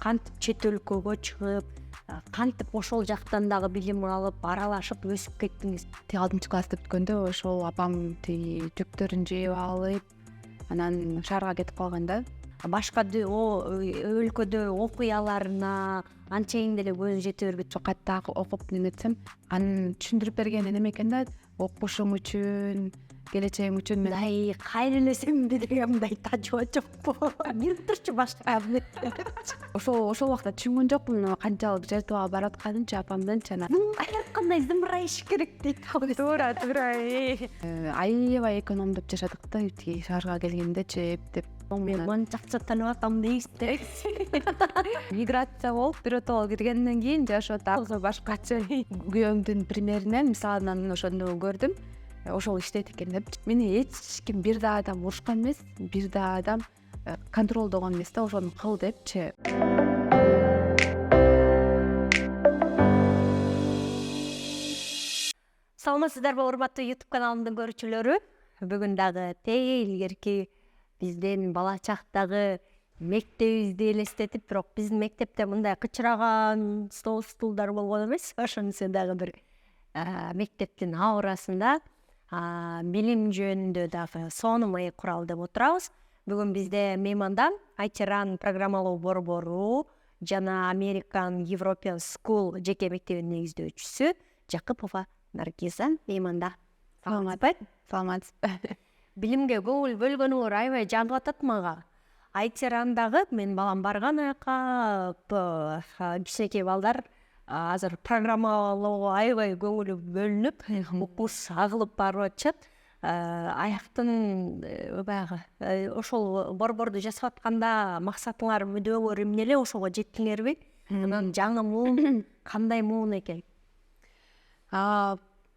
кантип чет өлкөгө чыгып, кантип ошол жактан дагы билим алып, аралашып өсүп кеттиңиз? Тиги 6-классты бүткөндө ошол апам тиги жүктөрүн жээп алып, анан шаарга кетип калган да. Башка өлкөдө окуяларына анчейин деле көзү жете бербейт. Кайта окуп неметсем, анын түшүндүрүп бергени неме экен да, окушум үчүн, келечегим үчүн мен Мындай кайрылесемби деген мындай тажоо жокпу? Бир турчу башка. ошол убакта түшүнгөн жокмун канчалык жертвага барып атканынчы апамдынчы. Анан Кандай зымырайыш керек дейт. туура аябай экономдоп жашадык да, тиги шаарга келгендечи эптеп. Мен мончакча танып атам дейсиз. Миграция болуп биротоло киргенден кийин жашоо дагы башкача. Күйөөмдүн примеринен мисалы мен ошону көрдүм. Ошол иштейт экен деп. Мени эч ким бир да адам урушкан эмес, бир да адам контролдогон эмес да, ошону кыл депчи. Саламатсыздарбы урматтуу YouTube каналымдын көрүүчүлөрү? Бүгүн дагы теги илгерки биздин бала чактагы мектебибизди элестетип, бирок биздин мектепте мындай кычыраган столдар болгон эмес. Ошонусу дагы бир мектептин аурасында билим жөнүндө дагы сонун курал деп отурабыз. Бүгүн бизде меймандан IT-Run программалоо борбору жана American European School жеке мектебинин негиздөөчүсү Жакыпова Наргиза мейманда. Саламатсызбы? Билимге көңүл бөлгөнүңөр аябай жагып атат мага. IT-Run'дагы мен балам барган аяка кичинекей балдар азыр программалоого аябай көңүлү бөлүнүп, укуусу агылып барып атышат. Аяктын баягы ошол борборду жасап атканда максатыңар, мүдөөңөр эмне эле, ошого жеттиңерби? Анан жаңы муун кандай муун экен?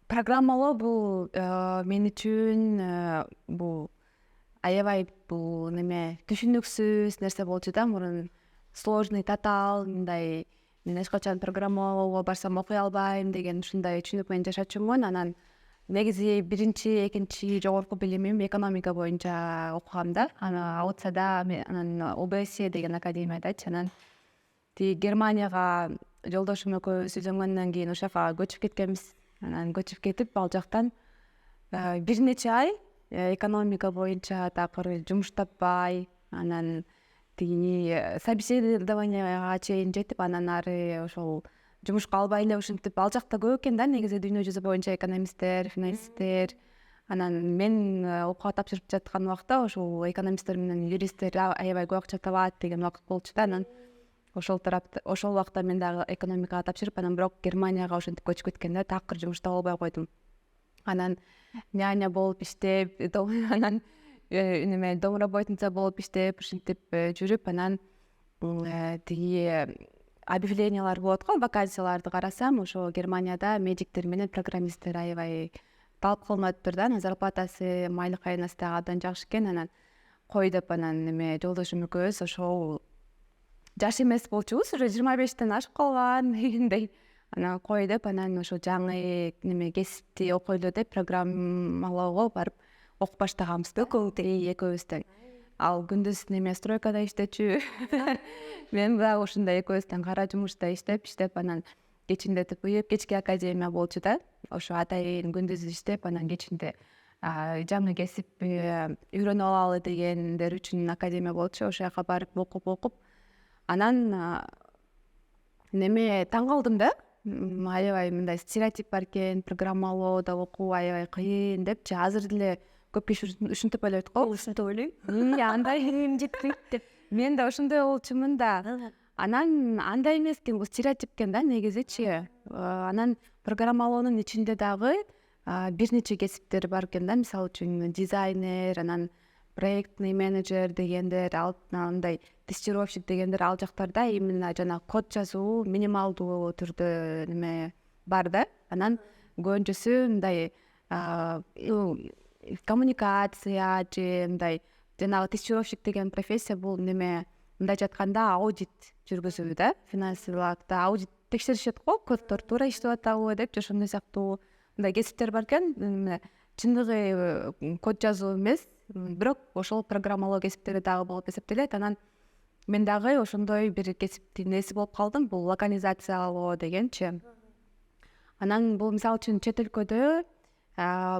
Программалоо бул мен үчүн бул аябай бул неме түшүнүксүз нерсе болчу да. Мурун сложный, татаал, мындай мен эч качан программалоого барсам окуй албайм деген ушундай түшүнүк менен жашачумун. Анан негизи биринчи, экинчи жогорку билимим экономика боюнча окугам да. Аутсада анан ОБС деген академиядачы. Анан тиги Германияга жолдошум экөөбүз үйлөнгөндөн кийин ошол жака көчүп кеткенбиз. Анан көчүп кетип, ал жактан бир нече ай экономика боюнча такыр жумуш таппай, анан тиги собеседованияга чейин жетип, анан ары ошол жумушка албай эле ушинтип, ал жакта көп экен да негизи дүйнө жүзү боюнча экономисттер, финансисттер. Анан мен окууга тапшырып жаткан убакта ошол экономисттер менен юристтер аябай көп акча табат деген убакыт болчу да. Анан ошол убакта мен дагы экономикага тапшырып, анан бирок Германияга ошентип көчүп кеткен да, такыр жумуш таба албай койдум. Анан няня болуп иштеп, анан неме домработница болуп иштеп, ушинтип жүрүп, анан тиги объявлениялар болот го, вакансияларды карасам, ошо Германияда медиктер менен программисттер аябай талап кылынып атыптыр да. Анан зарплатасы айлык айнасы дагы абдан жакшы экен. Анан кой деп, анан неме жолдошум экөөбүз ошол жаш эмес болчубуз, уже 25тен ашып калган дегендей. Анан кой деп, анан ошо жаңы неме кесипти окуйлу деп программалоого барып окуп баштаганбыз да, экөөбүз тең. Ал күндүз неме стройкада иштечү. Мен дагы ушундай экөөбүз тең кара жумушта иштеп, анан кечиндетип уюп, кечки академия болчу да. Ошо атайын күндүз иштеп, анан кечинде жаңы кесип үйрөнүп алалы дегендер үчүн академия болчу. Ошол жака барып окуп, анан неме таң калдым да. Аябай мындай стереотип бар экен, программалоодо окуу аябай кыйын депчи. Азыр деле көп киши ушинтип ойлойт го. Ушинтип ойлойм. Андай жетпейт деп. Мен да ошондой болчумун да. Анан андай эмес экен, бул стереотип экен да негизичи. Анан программалоонун ичинде дагы бир нече кесиптер бар экен да. Мисалы үчүн дизайнер, анан проектный менеджер дегендер, андай тестировщик дегендер, ал жактарда именно жана код жазуу минималдуу түрдө неме бар да. Анан көбүнчөсү мындай коммуникация же мындай жанагы тестировщик деген профессия бул неме мындайча айтканда аудит жүргүзүү да, финансылыкта аудит текшеришет го, коддор туура иштеп атабы деп, ошондой сыяктуу мындай кесиптер бар экен. Чындыгы код жазуу эмес, бирок ошол программалоо кесиптери дагы болуп эсептелет. Анан мен дагы ошондой бир кесиптин эси болуп калдым, бул локализациялоо дегенчи. Анан бул мисалы үчүн чет өлкөдө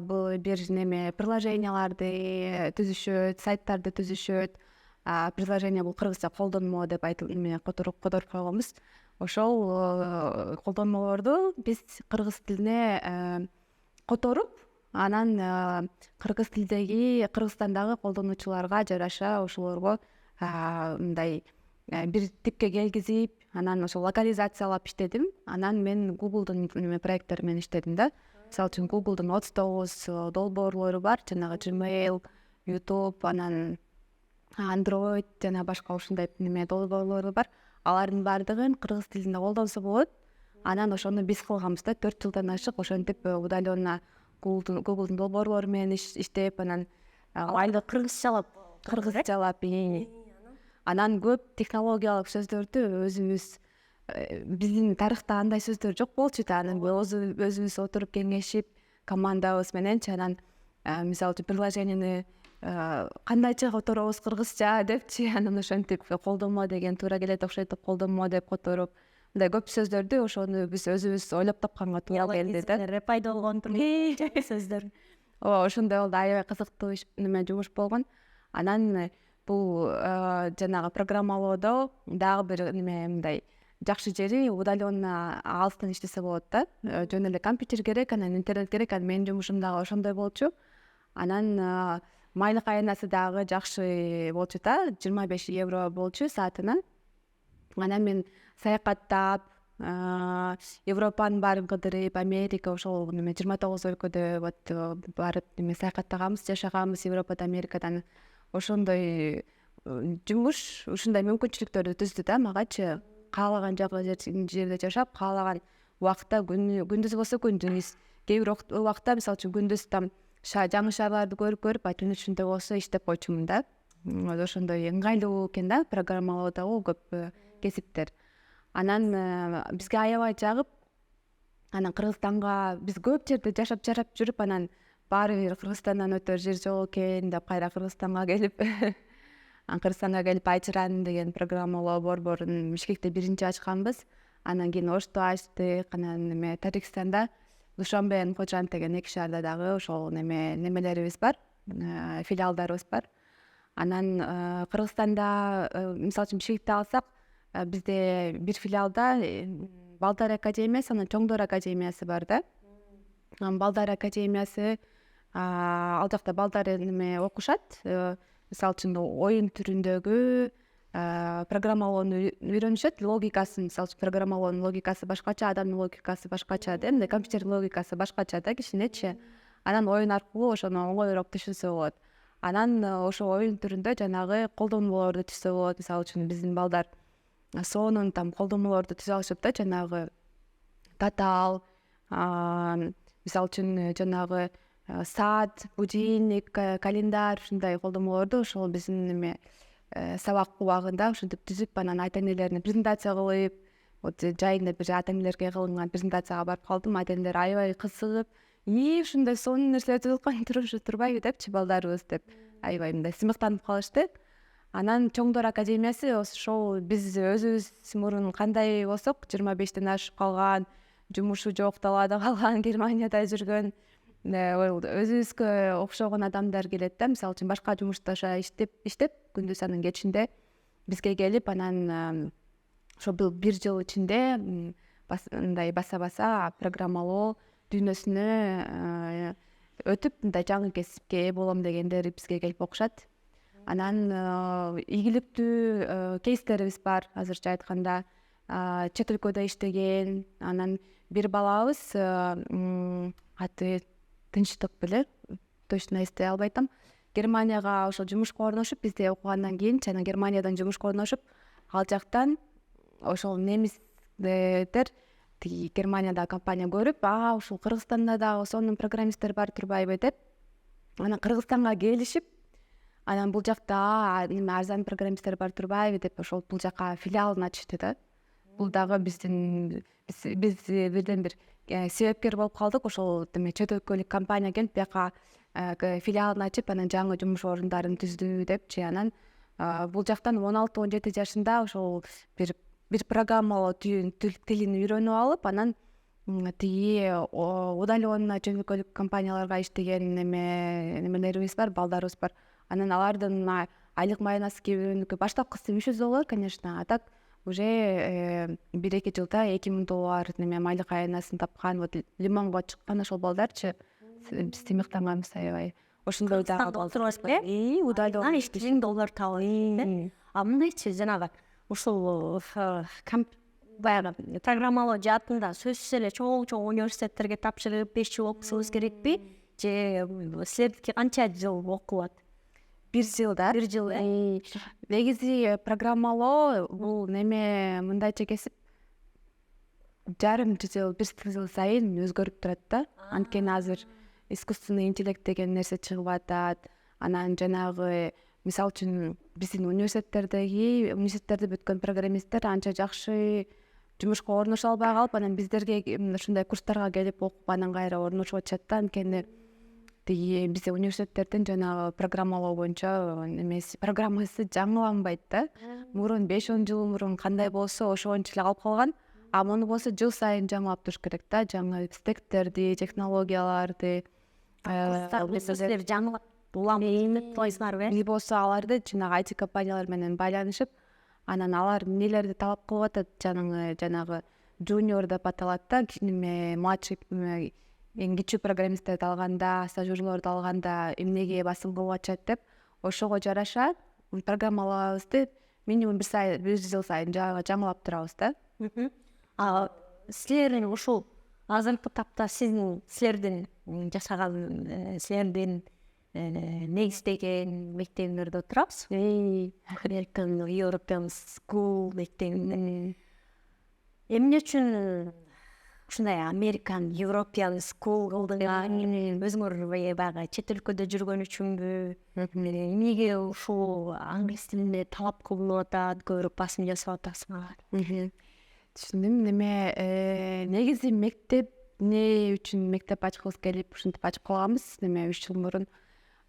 бул бир неме приложенияларды түзүшөт, сайттарды түзүшөт. Приложение бул кыргызча колдонмо деп которуп койгонбуз. Ошол колдонмолорду биз кыргыз тилине которуп, анан кыргыз тилдеги Кыргызстандагы колдонуучуларга жараша ошолорго мындай бир типке келгизип, анан ошол локализациялап иштедим. Анан мен Google'дун проекттери менен иштедим да. Мисалы үчүн Google'дун 39 долбоорлору бар, жанагы Gmail, YouTube, анан Android жана башка ушундай долбоорлору бар. Алардын баардыгын кыргыз тилинде колдонсо болот. Анан ошону биз кылганбыз да, 4 жылдан ашык ошентип удаленно Google'дун долбоорлору менен иштеп, анан Айлы кыргызчалап. Анан көп технологиялык сөздөрдү өзүбүз биздин тарыхта андай сөздөр жок болчу да. Анан өзүбүз отуруп кеңешип командабыз мененчи анан мисалы үчүн приложениени кандайча которобуз кыргызча депчи, анан ошентип колдонмо деген туура келет окшойт деп колдонмо деп которуп, мындай көп сөздөрдү ошону биз өзүбүз ойлоп тапканга туура келди да. Рэп пайдаланган турган сөздөр. Ооба, ошондой болду. Аябай кызыктуу жумуш болгон. Анан бул жанагы программалоодо дагы бир мындай жакшы жери удаленно алыстан иштесе болот да. Жөн эле компьютер керек, анан интернет керек. Анан менин жумушум дагы ошондой болчу. Анан майлык айнасы дагы жакшы болчу да, 25 евро болчу саатына. Анан мен саякаттап, Европанын баарын кыдырып, Америка ошол 29 өлкөдө барып саякаттаганбыз, жашаганбыз Европада, Америкада. Ошондой жумуш, ушундай мүмкүнчүлүктөрдү түздү да магачы. Каалаган жерде жашап, каалаган убакытта күндүз болсо күндүз, кээ бир убакта мисалы үчүн күндүз там жаңы шаарларды көрүп, түн ичинде болсо иштеп койчумун да. Ошондой ыңгайлуу экен да, программалоодогу көп кесиптер. Анан бизге аябай жагып, анан Кыргызстанга биз көп жерде жашап жүрүп, анан баары бир Кыргызстандан өтөр жер жок экен деп кайра Кыргызстанга келип Айчыран деген программалоо борборун Бишкекте биринчи ачканбыз. Анан кийин Ошто ачтык, анан Тажикстанда Душанбе, Ходжанд деген 2 шаарда дагы ошол немелерибиз бар, филиалдарыбыз бар. Анан Кыргызстанда мисалы үчүн Бишкекти алсак, бизде бир филиалда Балдар академиясы, анан Чоңдор академиясы бар да. Балдар академиясы, ал жакта балдар окушат. Мисалы үчүн оюн түрүндөгү программалоону үйрөнүшөт, логикасын, мисалы үчүн программалоонун логикасы башкача, адамдын логикасы башкача да, компьютердин логикасы башкача да кичинечи. Анан оюн аркылуу ошону оңоюраак түшүнсө болот. Анан ошол оюн түрүндө жанагы колдонмолорду түзсө болот. Мисалы үчүн биздин балдар сонун колдонмолорду түзө алышып да, жанагы татаал, мисалы үчүн жанагы саат, будильник, календарь ушундай колдонмолорду ошол биздин сабак убагында ушинтип түзүп, анан айта энелерине презентация кылып, вот жайында бир ата энелерге кылынган презентацияга барып калдым. Ата энелер аябай кызыгып, ушундай сонун нерсе түзүп аткан турбайбы депчи балдарыбыз деп аябай мындай сымыктанып калышты. Анан Чоңдор академиясы ошол биз өзүбүз мурун кандай болсок, 25ден ашып калган, жумушу жок, талаада калган, Германияда жүргөн өзүбүзгө окшогон адамдар келет да. Мисалы үчүн башка жумушташа иштеп күндүз, анан кечинде бизге келип, анан ошо бир жыл ичинде мындай баса программалоо дүйнөсүнө өтүп, мындай жаңы кесипке ээ болом дегендер бизге келип окушат. Анан ийгиликтүү кейстерибиз бар, азырча айтканда чет өлкөдө иштеген. Анан бир балабыз, аты Тынчтык беле, точно эстей албай атам, Германияга ошол жумушка орношуп, бизде окугандан кийин жана Германиядан жумушка орношуп, ал жактан ошол немистер тиги Германияда компания көрүп, ушул Кыргызстанда дагы сонун программисттер бар турбайбы деп, анан Кыргызстанга келишип, анан бул жакта арзан программисттер бар турбайбы деп, ошол бул жака филиалын ачышты да. Бул дагы биз бирден бир себепкер болуп калдык. Ошол чет өлкөлүк компания келип бияка филиалын ачып, анан жаңы жумуш орундарын түздү депчи. Анан бул жактан 16-17 жашында ошол бир программалоо тилин үйрөнүп алып, анан тиги удаленно жөнөкөйлүк компанияларга иштеген немелерибиз бар, балдарыбыз бар. Анан алардын айлык майнасы кээ бирөөнүкү баштапкысы $300, конечно, а так уже 1-2 жылда $2000 неме айлык айнасын тапкан. Вот Лимонго чыккан ошол балдарчы биз тыймыктанганбыз аябай. Ошондой дагы балдар. Удаленно $2000 табылат. А мындайчы жанагы ушул баягы программалоо жаатында сөзсүз эле чоң университеттерге тапшырып 5 жыл окусубуз керекпи? Же силердики канча жыл окулат? 1 жыл да. 1 жыл. Негизи программалоо бул неме мындайча кесип жарым жыл, 1 жыл сайын өзгөрүп турат да. Анткени азыр искусственный интеллект деген нерсе чыгып атат. Анан жанагы мисалы үчүн биздин университеттерди бүткөн программисттер анча жакшы жумушка орношо албай калып, анан биздерге ушундай курстарга келип окуп анан кайра орношуп атышат да. Анткени тиги бизде университеттердин жанагы программалоо боюнча немеси программасы жаңыланбайт да. Мурун 5-10 жыл мурун кандай болсо ошончо эле калып калган. А муну болсо жыл сайын жаңылап туруш керек да. Жаңы стектерди, технологияларды, Силер жаңылап уламсыздарбы? Бир болсо аларды жанагы IT компаниялар менен байланышып, анан алар эмнелерди талап кылып атат, жанагы junior деп аталат да, младший эң кичүү программисттерди алганда, стажёрлорду алганда эмнеге басым кылып атышат деп, ошого жараша программалабызды минимум 1 жыл сайын жаңылап турабыз да. Силердин ушул азыркы тапта силердин жашаган силердин негиздеген мектебиңерде отурабыз. American European School мектебинде. Эмне үчүн ушундай American European School кылдыңар? Өзүңөр баягы чет өлкөдө жүргөн үчүнбү? Эмнеге ушул англис тилине талап кылынып атат, көбүрөөк басым жасап атасыңар? Түшүндүм. Негизи мектеп эмне үчүн мектеп ачкыбыз келип, ушинтип ачып калганбыз 3 жыл мурун.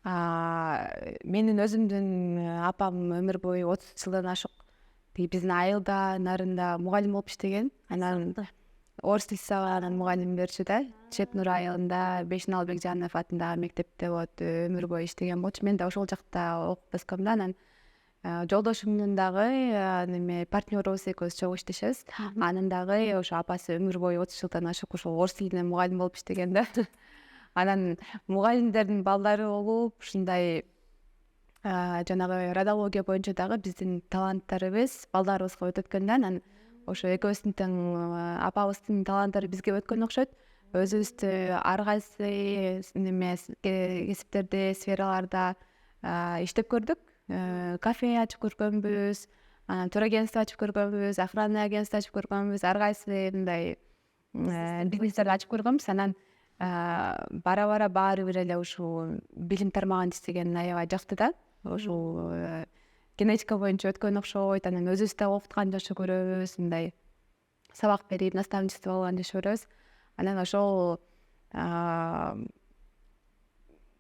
Менин өзүмдүн апам өмүр бою 30 жылдан ашык биздин айылда нарында мугалим болуп иштеген. Анан орус тил сабагынан мугалим берчү да. Чепнур айылында Бешин Албекжанов атындагы мектепте өмүр бою иштеген болчу. Мен да ошол жакта окуп өскөм да. Анан жолдошумдун дагы партнерубуз экөөбүз чогуу иштешебиз. Анын дагы ошо апасы өмүр бою 30 жылдан ашык ошол орус тилинен мугалим болуп иштеген да. Анан мугалимдердин балдары болуп, ушундай жанагы радиология боюнча дагы биздин таланттарыбыз балдарыбызга өтөткөн да. Анан ошо экөөбүздүн тең апабыздын таланттары бизге өткөн окшойт. Өзүбүздү ар кайсы кесиптерде, сфераларда иштеп көрдүк. Кафе ачып көргөнбүз, анан турагентство ачып көргөнбүз, охранный агентство ачып көргөнбүз, ар кайсы мындай бизнестерди ачып көргөнбүз. Анан бара баары бир эле ушул билим тармагында иштеген аябай жакты да. Ушул генетика боюнча өткөн окшойт. Анан өзүбүз да окуткан жакшы көрөбүз, мындай сабак берип, наставничество алган жакшы көрөбүз. Анан ошол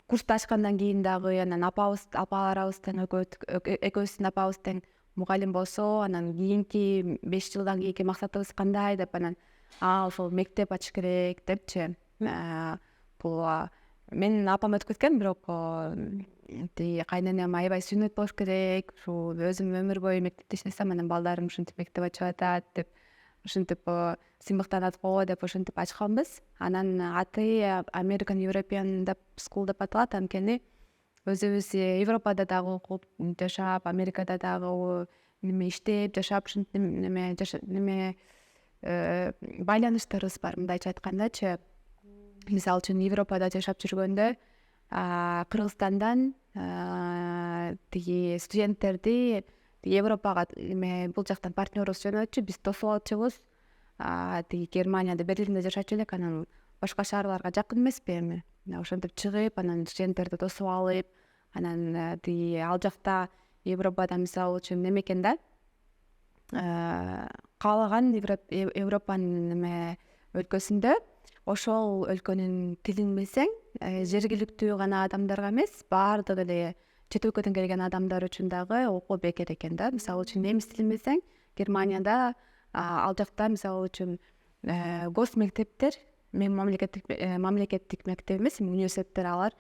курсту ачкандан кийин дагы анан апаларыбыздан экөөбүздүн апабыз тең мугалим болсо, анан кийинки 5 жылдан кийинки максатыбыз кандай деп анан ошол мектеп ачыш керек депчи. Бул менин апам өтүп кеткен, бирок тиги кайненем аябай сүннөт болуш керек. Ушул өзүм өмүр бою мектепте иштесем, анан балдарым ушинтип мектеп ачып атат деп, ушинтип сыймыктанат го деп ошентип ачканбыз. Анан аты American European School деп аталат. Анткени өзүбүз Европада дагы окуп жашап, Америкада дагы иштеп жашап, ушинтип байланыштарыбыз бар, мындайча айткандачы. Мисалы үчүн Европада жашап жүргөндө Кыргызстандан тиги студенттерди Европага бул жактан партнерубуз жөнөтчү, биз тосуп алчубуз. Тиги Германияда, Берлинде жашачу элек, анан башка шаарларга жакын эмеспи эми. Ошентип чыгып, анан студенттерди тосуп алып, анан тиги ал жакта Европада мисалы үчүн неме экен да, каалаган Европанын өлкөсүндө ошол өлкөнүн тилин билсең, жергиликтүү гана адамдарга эмес, баардык эле чет өлкөдөн келген адамдар үчүн дагы окуу бекер экен да. Мисалы үчүн немис тилин билсең, Германияда ал жакта мисалы үчүн гос мектептер, мамлекеттик мектеп эмес, университеттер алар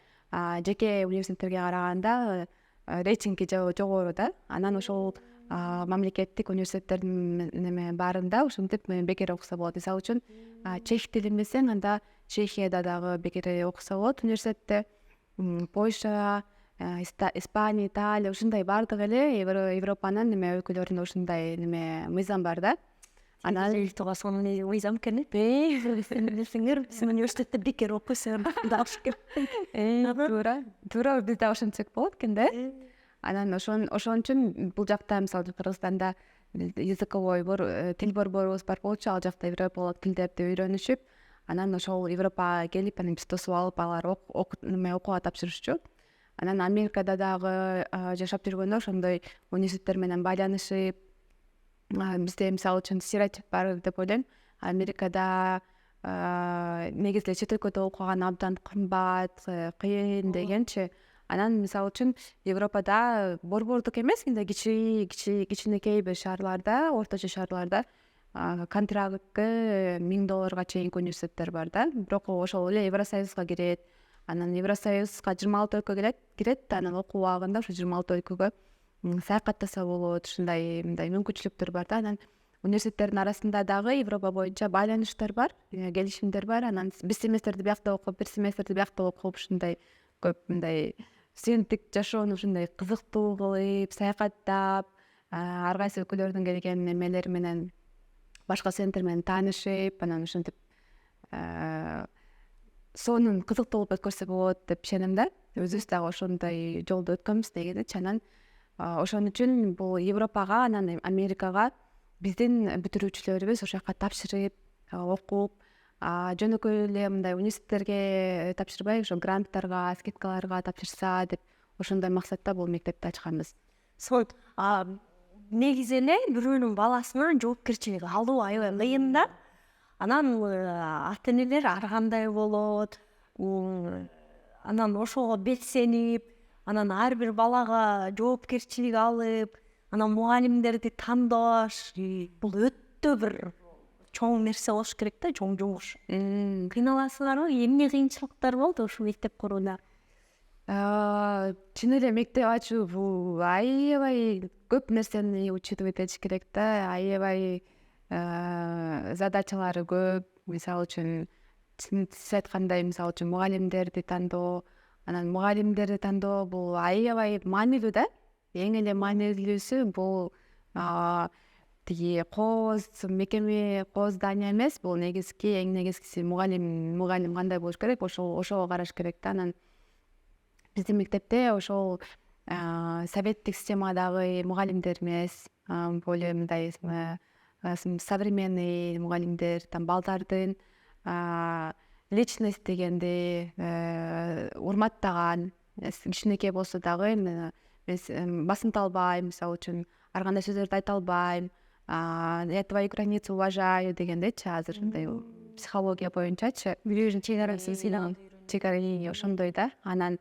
жеке университеттерге караганда рейтинги жогору да. Анан ошол мамлекеттик университеттердин баарында ушинтип бекер окуса болот. Мисалы үчүн чех тилин билсең, анда Чехияда дагы бекер окуса болот университетте. Польша, Испания, Италия ушундай баардык эле Европанын өлкөлөрүндө ушундай мыйзам бар да. Анан илтугасынын мыйзам экен. Билсеңер, биздин университетте бекер окуйсуңар дагы кеп. Туура бизде ошентсек болот экен да. Анан ошон үчүн бул жакта мисалы Кыргызстанда языковой тил борборубуз бар болчу, ал жакта европалык тилдерди үйрөнүшүп, анан ошол Европага келип, анан биз тосуп алып алар окууга тапшырышчу. Анан Америкада дагы жашап жүргөндө ошондой университеттер менен байланышып, бизде мисалы үчүн стереотип бар деп ойлойм. Америкада негизи эле чет өлкөдө окуган абдан кымбат, кыйын дегенчи. Анан мисалы үчүн Европада борбордук эмес, мындай кичинекей бир шаарларда, орточо шаарларда контрактты $1000 чейинки университеттер бар да. Бирок ошол эле Евросоюзга кирет. Анан Евросоюзга 26 өлкө кирет, анан окуу убагында ошо 26 өлкөгө саякаттаса болот. Ушундай мындай мүмкүнчүлүктөр бар да. Анан университеттердин арасында дагы Европа боюнча байланыштар бар, келишимдер бар. Анан бир семестрди биякта окуп, бир семестрди биякта окуп, ушундай көп мындай студенттик жашоону ушундай кызыктуу кылып, саякаттап, ар кайсы өлкөлөрдөн келген эмелер менен, башка студенттер менен таанышып, анан ушинтип сонун кызыктуу кылып өткөрсө болот деп ишенем да. Өзүбүз дагы ошондой жолду өткөнбүз дегенчи. Анан ошон үчүн бул Европага, анан Америкага биздин бүтүрүүчүлөрүбүз ошол жака тапшырып, окуп, жөнөкөй эле мындай университеттерге тапшырбай, ошо гранттарга, скидкаларга тапшырса деп, ошондой максатта бул мектепти ачканбыз. Сонун. Негизи эле бирөөнүн баласына жоопкерчилик алуу аябай кыйын да. Анан ата энелер ар кандай болот. Анан ошого белсенип, анан ар бир балага жоопкерчилик алып, анан мугалимдерди тандаш, бул өтө бир чоң нерсе болуш керек да, чоң жумуш. Кыйналасыңарбы? Эмне кыйынчылыктар болду ушул мектеп курууна? Чын эле мектеп ачуу бул аябай көп нерсени учитывать этиш керек да. Аябай задачалары көп. Мисалы үчүн сиз айткандай, мисалы үчүн мугалимдерди тандоо, анан мугалимдерди тандоо бул аябай маанилүү да. Эң эле маанилүүсү бул тиги мекеме здание эмес, бул эң негизгиси мугалим кандай болуш керек, ошого караш керек да. Анан биздин мектепте ошол советтик системадагы мугалимдер эмес, более мындай современный мугалимдер, там балдардын личность дегенди урматтаган, кичинекей болсо дагы мен басынта албайм, мисалы үчүн ар кандай сөздөрдү айта албайм, я твои границы уважаю дегендечи, азыр мындай психология боюнчачы Бирөөнүн чегарасын сыйлаган. Ошондой да. Анан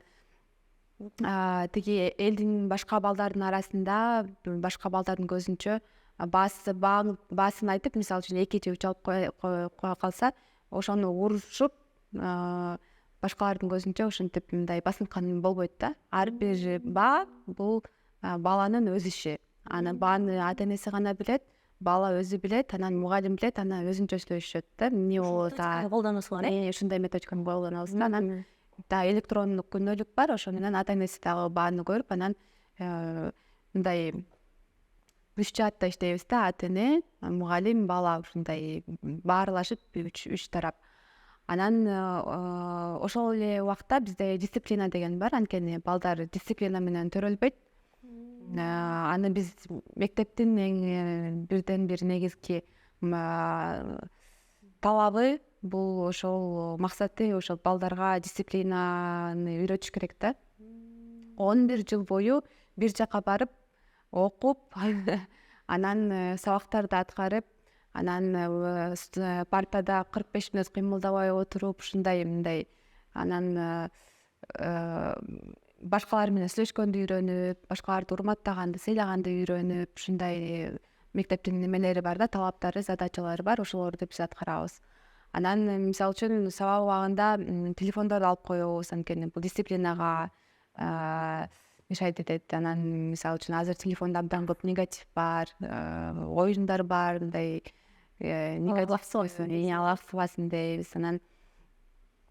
тиги элдин башка балдардын арасында, башка балдардын көзүнчө баасын айтып, мисалы үчүн 2 же 3 алып кое калса, ошону урушуп, башкалардын көзүнчө ошентип мындай басынткан болбойт да. Ар бир баа бул баланын өз иши. Анан бааны ата энеси гана билет, бала өзү билет, анан мугалим билет, анан өзүнчө иштешет да. Эмне болот? Колдоносуңар, Ушундай методиканы колдонобуз да. Анан электрондук күнөөлүк бар, ошо менен ата энеси дагы бааны көрүп, анан мындай 3 чатта иштейбиз да. Ата эне, мугалим, бала ушундай баарлашып 3 тарап. Анан ошол эле убакта бизде дисциплина деген бар. Анткени балдар дисциплина менен төрөлбөйт. Аны биз мектептин бирден бир негизги талабы бул ошол максаты, ошол балдарга дисциплинаны үйрөтүш керек да. 11 жыл бою бир жака барып, окуп, анан сабактарды аткарып, анан партада 45 мүнөт кыймылдабай отуруп, ушундай мындай, анан башкалар менен сүйлөшкөндү үйрөнүп, башкаларды урматтаганды, сыйлаганды үйрөнүп, ушундай мектептин немелери бар да, талаптары, задачалары бар, ошолорду биз аткарабыз. Анан мисалы үчүн сабак убагында телефондорду алып коебуз, анткени бул дисциплинага мешать этет. Анан мисалы үчүн азыр телефондо абдан көп негатив бар, оюндар бар, мындай алаксыбасын дейбиз. Анан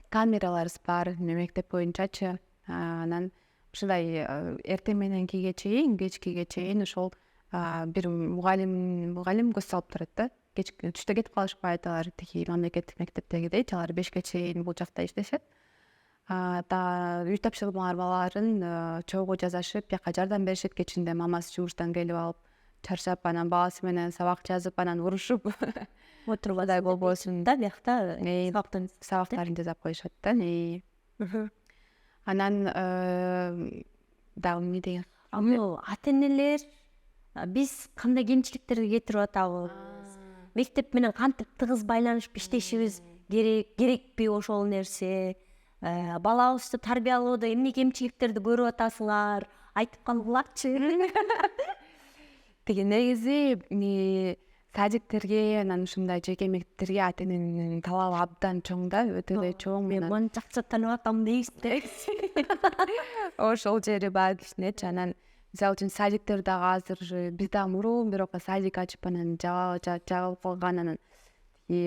камераларыбыз бар мектеп боюнчачы. Анан ушундай эртең мененки кечкиге чейин ошол бир мугалим көз салып турат да. Түштө кетип калышпайт, алар тиги мамлекеттик мектептегидейчи, алар 5ке чейин бул жакта иштешет. Үй тапшырмаларын чогуу жазышып, бияка жардам беришет. Кечинде мамасы жумуштан келип алып, чарчап, анан бабасы менен сабак жазып, анан урушуп отурбадай болбосун да, биякта сабактарын жазап коюшат да. Анан дагы эмне деген? Ата-энелер биз кандай кемчиликтерди кетирип атабыз? Мектеп менен кантип тыгыз байланышып иштешибиз керекпи ошол нерсе? Балабызды тарбиялоодо эмне кемчиликтерди көрүп атасыңар? Айтып калгылачы. Тиги негизи садиктерге, анан ушундай жеке мектептерге ата-эненин талабы абдан чоң да, өтө эле чоң. Мен муну жакшы таанып атам дейсиз. Ошол жери бар кичинечи. Анан мисалы үчүн садиктер дагы азыр биз дагы мурун бирок садик ачып анан жабылып калган. Анан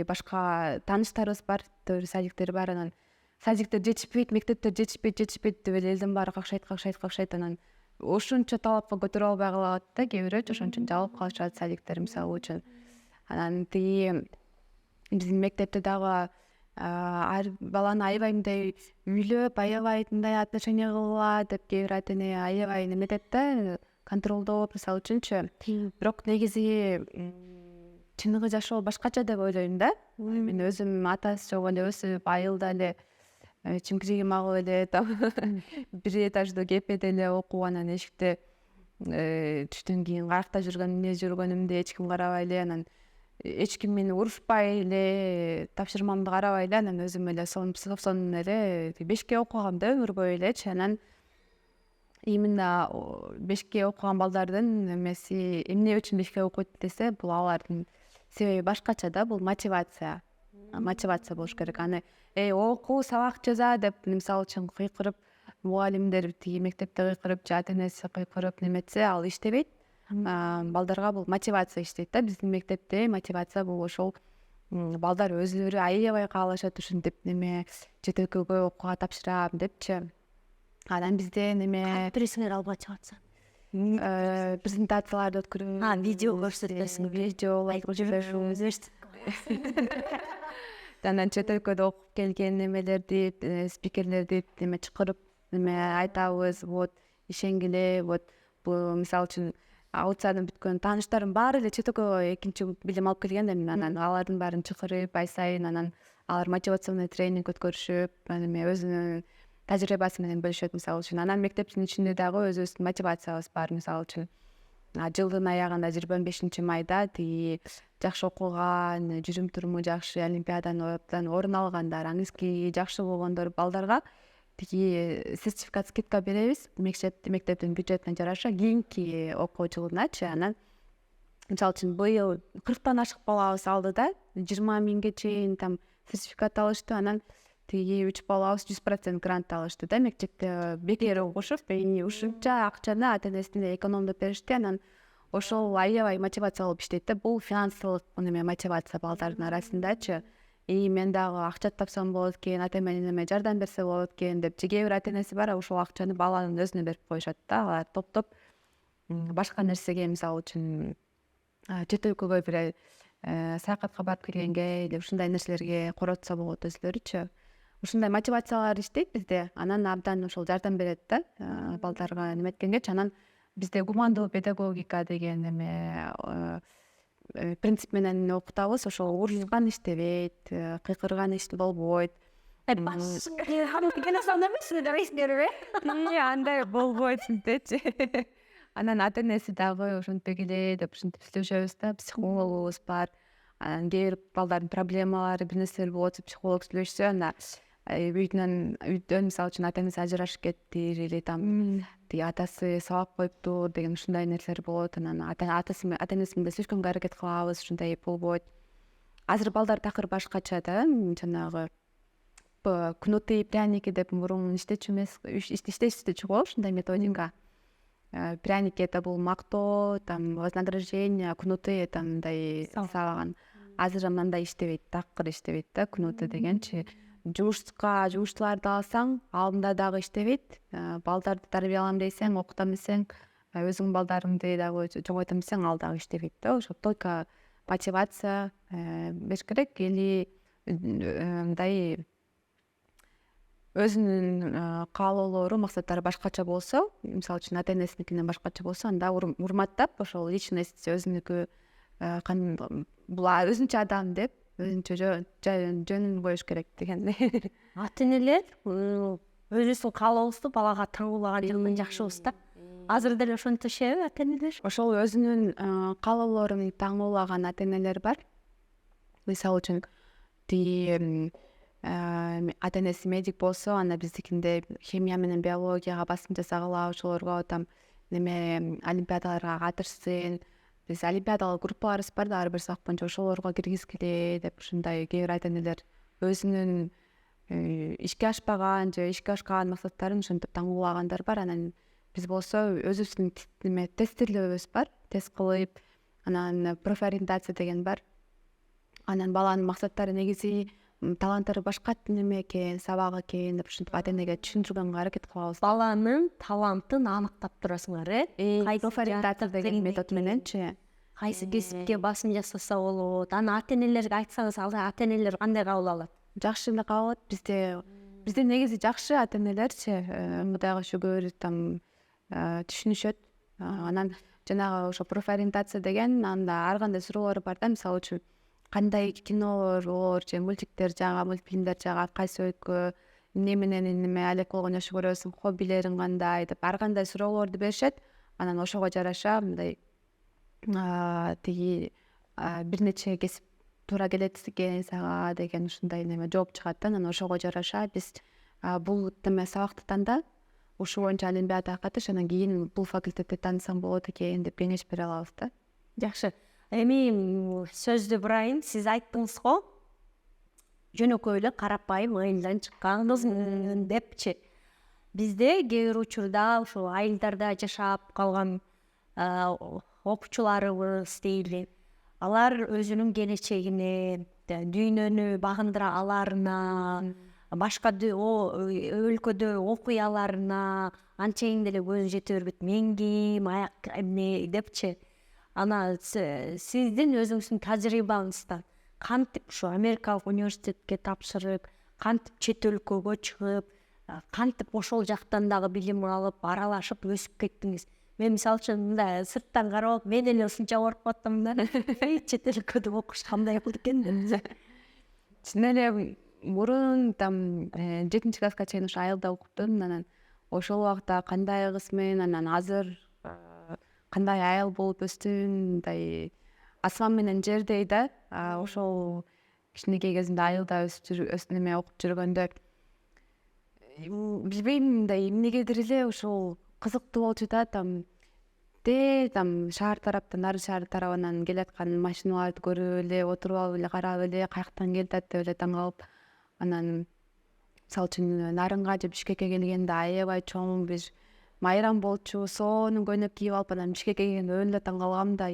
башка тааныштарыбыз бар, садиктер бар. Анан садиктер жетишпейт, мектептер жетишпейт деп эле элдин баары какшайт. Анан ошончо талапка көтөрө албай калат да, кээ-бирөөчү ошон үчүн жабылып калышат садиктер мисалы үчүн. Анан тиги биздин мектепте дагы ар баланы аябай мындай үйлөп, аябай мындай отношение кылгыла деп кээ бир ата-эне аябай неметет да, контролдоп мисалы үчүнчү. Бирок негизи чыныгы жашоо башкача деп ойлойм да. Мен өзүм атасы жок эле өсүп, айылда эле чимкиригим агып эле бир этаждуу кепеде эле окуп, анан эшикте түштөн кийин каякта жүргөнүмдү эч ким карабай эле, анан эч ким мени урушпай эле, тапшырмамды карабай эле, анан өзүм эле сонун эле 5ке окугам да, өмүр бою элечи. Анан именно 5ке окуган балдардын эмеси эмне үчүн 5ке окуйт десе, бул алардын себеби башкача да, бул мотивация болуш керек. Аны окуу, сабак жаза деп мисалы үчүн кыйкырып, мугалимдер тиги мектепте кыйкырып, же ата-энеси кыйкырып неметсе, ал иштебейт. Балдарга бул мотивация иштейт да. Биздин мектепте мотивация бул ошол балдар өзүлөрү аябай каалашат ушинтип чет өлкөгө окууга тапшырам депчи. Анан бизде Пресиңер алба чыгатса. Презентацияларды өткөрүп, Видео көрсөтөсүң. Анан чет өлкөдө окуп келген немелерди, спикерлерди чакырып айтабыз, вот ишенгиле, вот бул мисалы үчүн аутсайдын бүткөн тааныштарым баары эле чет өлкөгө экинчи билим алып келген. Анан алардын баарын чакырып, ай сайын анан алар мотивационный тренинг өткөрүшүп, өзүнүн тажрыйбасы менен бөлүшөт мисалы үчүн. Анан мектептин ичинде дагы өзүбүздүн мотивациябыз бар. Мисалы үчүн жылдын аягында 25-майда тиги жакшы окуган, жүрүм туруму жакшы, олимпиададан орун алгандар, английский жакшы болгондор балдарга тиги сертификат, скидка беребиз мектептин бюджетине жараша кийинки окуу жылыначы. Анан мисалы үчүн быйыл 40тан ашык балабыз алды да, 20.000ге чейин сертификат алышты. Анан тиги 3 балабыз 100% грант алышты да, мектепте бекер окушуп, ушунча акчаны ата-энесине экономдоп беришти. Анан ошол аябай мотивация болуп иштейт да. Бул финансылык мотивация балдардын арасындачы. Мен дагы акча тапсам болот экен, ата-энеме жардам берсе болот экен деп, кээ бир ата-энеси бар, ошол акчаны баланын өзүнө берип коюшат да. Алар топтоп башка нерсеге, мисалы үчүн чет өлкөгө бир саякатка барып келгенге или ушундай нерселерге коротса болот өзүлөрүчү. Ушундай мотивациялар иштейт бизде. Анан абдан ошол жардам берет да балдарга неметкенгечи. Анан бизде гумандуу педагогика деген принцип менен окутабыз. Ошол урушкан иштебейт, кыйкырган иш болбойт. Андай болбойт биздечи. Анан ата-энеси дагы ошентпек эле деп ушинтип сүйлөшөбүз да. Психологубуз бар. Анан кээ бир балдардын проблемалары, бир нерселер болуп атса, психолог сүйлөшсө, анда үйдөн мисалы үчүн ата энеси ажырашып кетти или там тиги атасы сабап коюптур деген ушундай нерселер болот. Анан ата энеси менен сүйлөшкөнгө аракет кылабыз, ушундай болбойт. Азыр балдар такыр башкача да, жанагы кнуты, пряники деп мурун иштечү эмес, иштечү го ушундай методика. Пряники это бул мактоо, там вознаграждение, кнуты это мындай сабаган. Азыр мындай иштебейт, такыр иштебейт да кнуты дегенчи. Жугуштууларды алсаң, алдында дагы иштебейт. Балдарды тарбиялам десең, окутам десең, өзүң балдарыңды дагы чоңойтам десең, ал дагы иштебейт да. Ошо только мотивация бериш керек или мындай өзүнүн каалоолору, максаттары башкача болсо, мисалы үчүн ата энесиникинен башкача болсо, анда урматтап, ошол личность өзүнүкү бул өзүнчө адам деп, өзүнчө жөнүн коюш керек дегендей. Ата энелер өзүбүздүн каалообузду балага таңуулаган жагынан жакшыбыз да. Азыр деле ошентишеби ата энелер? Ошол өзүнүн каалоолорун таңуулаган ата энелер бар. Мисалы үчүн тиги ата энеси медик болсо, анда биздикинде химия менен биологияга басым жасагыла, ошолорго там олимпиадаларга катышсын. Биз олимпиадалык группаларыбыз бар да, ар бир сак боюнча ошолорго киргизгиле деп ушундай кээ бир ата энелер өзүнүн ишке ашпаган же ишке ашкан максаттарын ошентип таңуулагандар бар. Анан биз болсо өзүбүздүн тестирлөөбүз бар, тест кылып, анан профориентация деген бар. Анан баланын максаттары негизи таланттары башка неме экен, сабак экен деп ушинтип ата энеге түшүндүргөнгө аракет кылабыз. Баланын талантын аныктап турасыңар, Профориентация деген метод мененчи. Кайсы кесипке басым жасаса болот. Аны ата энелерге айтсаңыз, ата энелер кандай кабыл алат? Жакшы эле кабыл алат. Бизде негизи жакшы ата энелерчи, Кудайга шүгүр, там түшүнүшөт. Анан жанагы ошо профориентация деген, анда ар кандай суроолор бар да, мисалы үчүн кандай кинолор же мультиктер жагат, мультфильмдер жагат, кайсы өлкө, эмне менен алек болгон жакшы көрөсүң, хоббилериң кандай деп ар кандай суроолорду беришет. Анан ошого жараша мындай тиги бир нече кесип туура келет экен сага деген ушундай жооп чыгат да. Анан ошого жараша биз бул сабакты танда, ушул боюнча олимпиадага катыш, анан кийин бул факультетти таанысаң болот экен деп кеңеш бере алабыз да. Жакшы. Эми сөздү бурайын, сиз айттыңыз го, жөнөкөй эле карапайым айылдан чыккан кызмын депчи. Бизде кээ бир учурда ушул айылдарда жашап калган окуучуларыбыз дейли, алар өзүнүн келечегине, дүйнөнү багындыра аларына, башка өлкөдө окуй аларына анчейин деле көзү жете бербейт. Мен ким, аяк эмне депчи. Ана сиздин өзүңүздүн тажрыйбаңыздан кантип ушу Америкалык университетке тапшырып, кантип чет өлкөгө чыгып, кантип ошол жактан дагы билим алып, аралашып өсүп кеттиңиз? Мен мисалы үчүн мындай сырттан карап, мен эле ушунча коркуп аттым да. Чет өлкөдө окуш кандай болот экен деп. Чын эле мурун там 7-класска чейин ошо айылда окуптум. Анан ошол убакта кандай кызмын, анан азыр кандай айыл болуп өстүм, мындай асман менен жердей да. Ошол кичинекей кезимде айылда окуп жүргөндө билбейм, мындай эмнегедир эле ошол кызыктуу болчу да. Там шаар тараптан ары шаар тарабынан келаткан машиналарды көрүп эле, отуруп алып эле карап эле, каяктан келатат деп эле таң калып, анан мисалы үчүн Нарынга же Бишкекке келгенде аябай чоң бир майрам болчу, соонун көйнөк кийип алып, анан Бишкекке келгенде өлө эле таң калгам да.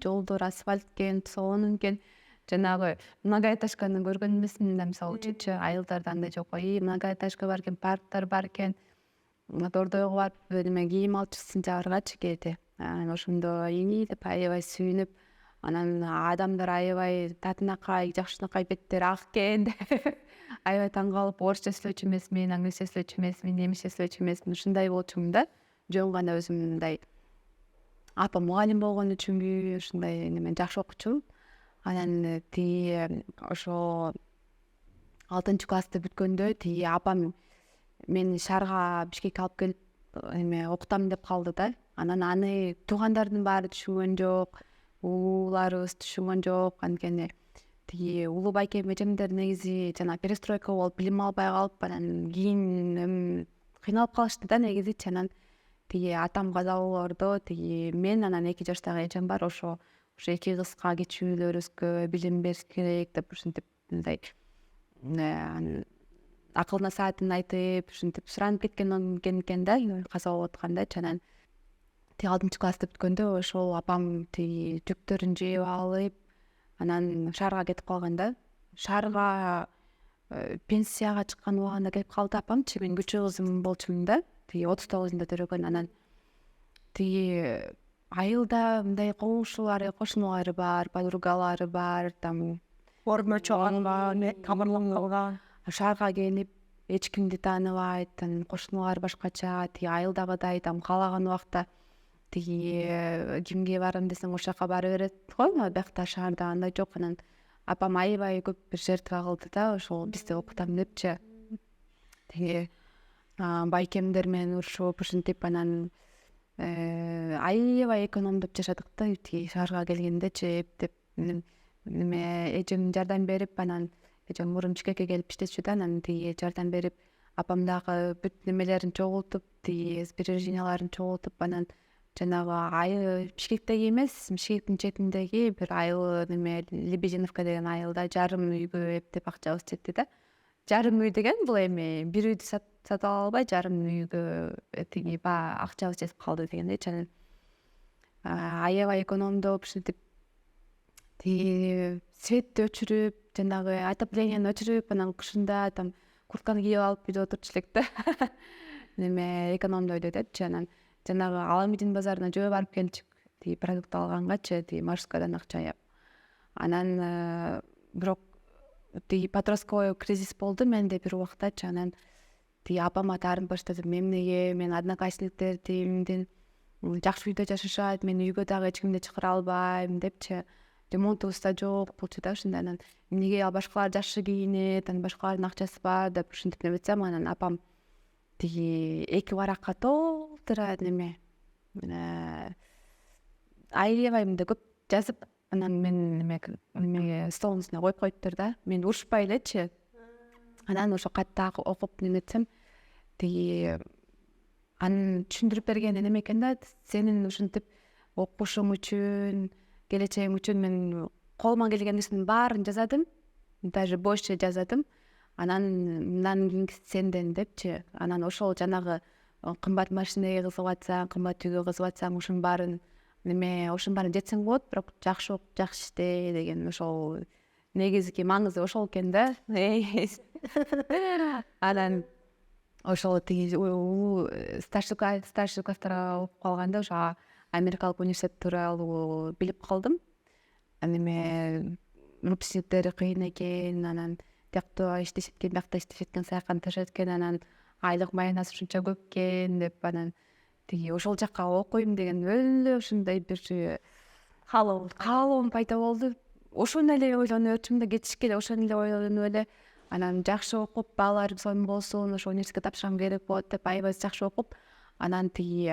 Жолдор асфальт экен, соонун экен. Жанагы многоэтажканы көргөн эмесмин да, мисалы үчүнчү айылдарда андай жок. Многоэтажка бар экен, парктар бар экен. Дордойго барып неме кийим алып чыксын жабыргачы кээде. Анан ошондо деп аябай сүйүнүп, анан адамдар аябай татынакай, жакшынакай, беттери ак экен деп аябай таң калып, орусча сүйлөчү эмесмин, англисче сүйлөчү эмесмин, немисче сүйлөчү эмесмин, ушундай болчумун да. Жөн гана өзүм мындай апам мугалим болгон үчүнбү, ушундай неме жакшы окучумун. Анан тиги ошо 6-классты бүткөндө тиги апам мени шаарга Бишкекке алып келип окутам деп калды да. Анан аны туугандардын баары түшүнгөн жок, ууларыбыз түшүнгөн жок. Анткени тиги улуу байкем эжемдер негизи жана перестройка болуп билим албай калып анан кийин кыйналып калышты да негизичи. Анан тиги атам каза болоордо тиги мен анан 2 жаштагы эжем бар, ошо 2 кызга кичүүлөрүбүзгө билим бериш керек деп ушинтип мындай акыл насаатын айтып ушинтип суранып кеткен экен да, каза болуп аткандачы. Анан тиги 6 класста бүткөндө ошол апам тиги жүктөрүн жээп алып анан шаарга кетип калган да. Шаарга пенсияга чыккан убагында келип калды апамчы. Мен күчүү кызым болчумун да, тиги 39-унда төрөгөн. Анан тиги айылда мындай кошуналары бар, подругалары бар, там Ормочоган тамырлап калган. шаарга келип эч кимди тааныбайт, анан кошуналар башкача, тиги айылдагыдай там каалаган убакта тиги кимге барам десең ошол жака бара берет го. Биякта шаарда андай жок. Анан апам аябай көп бир жертва кылды да, ошол бизди окутам депчи. Тиги байкемдер менен урушуп ушинтип анан аябай экономдоп жашадык да. Тиги шаарга келгендечи эптеп эжем жардам берип, анан эжем мурун Бишкекке келип иштечү да. Анан тиги жардам берип, апам дагы бүт немелерин чогултуп, тиги сбереженияларын чогултуп, анан жанагы айыл Бишкектеги эмес, Бишкектин четиндеги бир айыл Лебединовка деген айылда жарым үйгө эптеп акчабыз жетти да. Жарым үй деген бул эми бир үйдү сатып ала албай, жарым үйгө тиги акчабыз жетип калды дегендейчи. Анан аябай экономдоп ушинтип тиги светти өчүрүп, жанагы отопленияны өчүрүп, анан кышында там куртканы кийип алып үйдө отурчу элек да. Экономдойт депчи. Анан жанагы Аламедин базарына жөө барып келчүк, тиги продукт алгангачы, тиги Марскадан акча аяп. Анан бирок тиги подростковый кризис болду менде бир убактачы. Анан тиги апама таарынып баштадым. Эмнеге мен одноклассниктердин жакшы үйдө жашашат, мен үйгө дагы эч кимди чакыра албайм депчи. Ремонтубуз да жок болчу да ушундай. Анан эмнеге ал башкалар жакшы кийинет, анан башкалардын акчасы бар деп ушинтип неметсем, анан апам тиги 2 баракка толтура аябай мындай көп жазып, анан мен немеге столдун үстүнө коюп коюптур да. Мен урушпай элечи. Анан ошо катта окуп неметсем, тиги анын түшүндүрүп бергени неме экен да, сенин ушинтип окушуң үчүн, келечегиң үчүн мен колуман келген нерсенин баарын жазадым, даже больше жазадым. Анан мындан кийинки сенден депчи. Анан ошол жанагы кымбат машинеге кызыгып атсаң, кымбат үйгө кызыгып атсаң, ошонун баарын жетсең болот, бирок жакшы окуп жакшы иште деген ошол негизги маңызы ошол экен да. Анан ошол тиги старший класстарга окуп калганда ошо америкалык университет тууралуу билип калдым. Выпускниктери кыйын экен, анан тиякта иштешет экен, биякта иштешет экен, саякан ташат экен, анан айлык маянасы ушунча көп экен деп, анан тиги ошол жака окуйм деген өлө ушундай бир каалоом пайда болду. Ошону эле ойлонуп өтчүм да, кетишке эле ошону эле ойлонуп эле анан жакшы окуп, бааларым сонун болсун, ошо университетке тапшыргам керек болот деп аябай жакшы окуп, анан тиги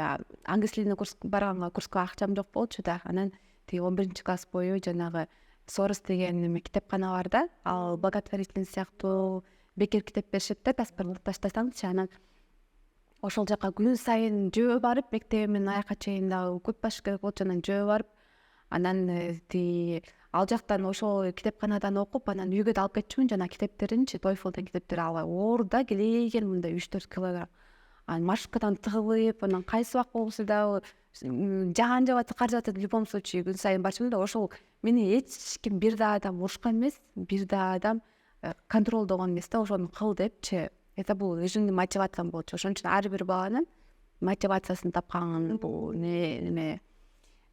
англис курс барганга курска акчам жок болчу да. Анан тиги 11 класс бою жанагы Сорос деген китепкана бар да, ал благотворительный сыяктуу бекер китеп беришет да, паспорт таштасаңчы. Анан ошол жака күн сайын жөө барып, мектебимдин аякка чейин дагы көп баш керек болчу. Анан жөө барып, анан тиги ал жактан ошол китепканадан окуп, анан үйгө да алып кетчүмүн жана китептеринчи, TOEFL китептери албай оор да, келеген мындай 3-4 килограмм. Анан маршруткадан тыгылып, анан кайсы убак болсо дагы жаан жаап атса, кар жаап атса, в любом случае күн сайын барчумун да. Ошол мени эч ким бир да адам урушкан эмес, бир да адам контролдогон эмес да, ошону кыл депчи. Это бул өзүмдүн мотивациям болчу. Ошон үчүн ар бир баланын мотивациясын тапкан бул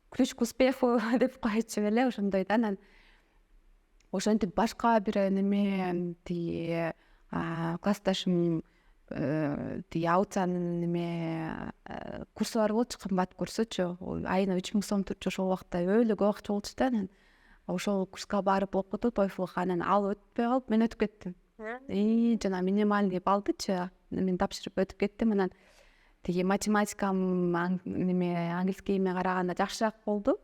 ключ к успеху деп коечу эле, ошондой да. Анан ошентип башка бир тиги классташым тиги аутцанын курсу бар болчу, кымбат курсучу. Айына 3000 сом турчу. Ошол убакта өлө көп акча болчу да. Анан ошол курска барып окуду TOEFL-га. Анан ал өтпөй калып, мен өтүп кеттим. Жана минимальный балдычы мен тапшырып өтүп кеттим. Анан тиги математикам английскийиме караганда жакшыраак болду.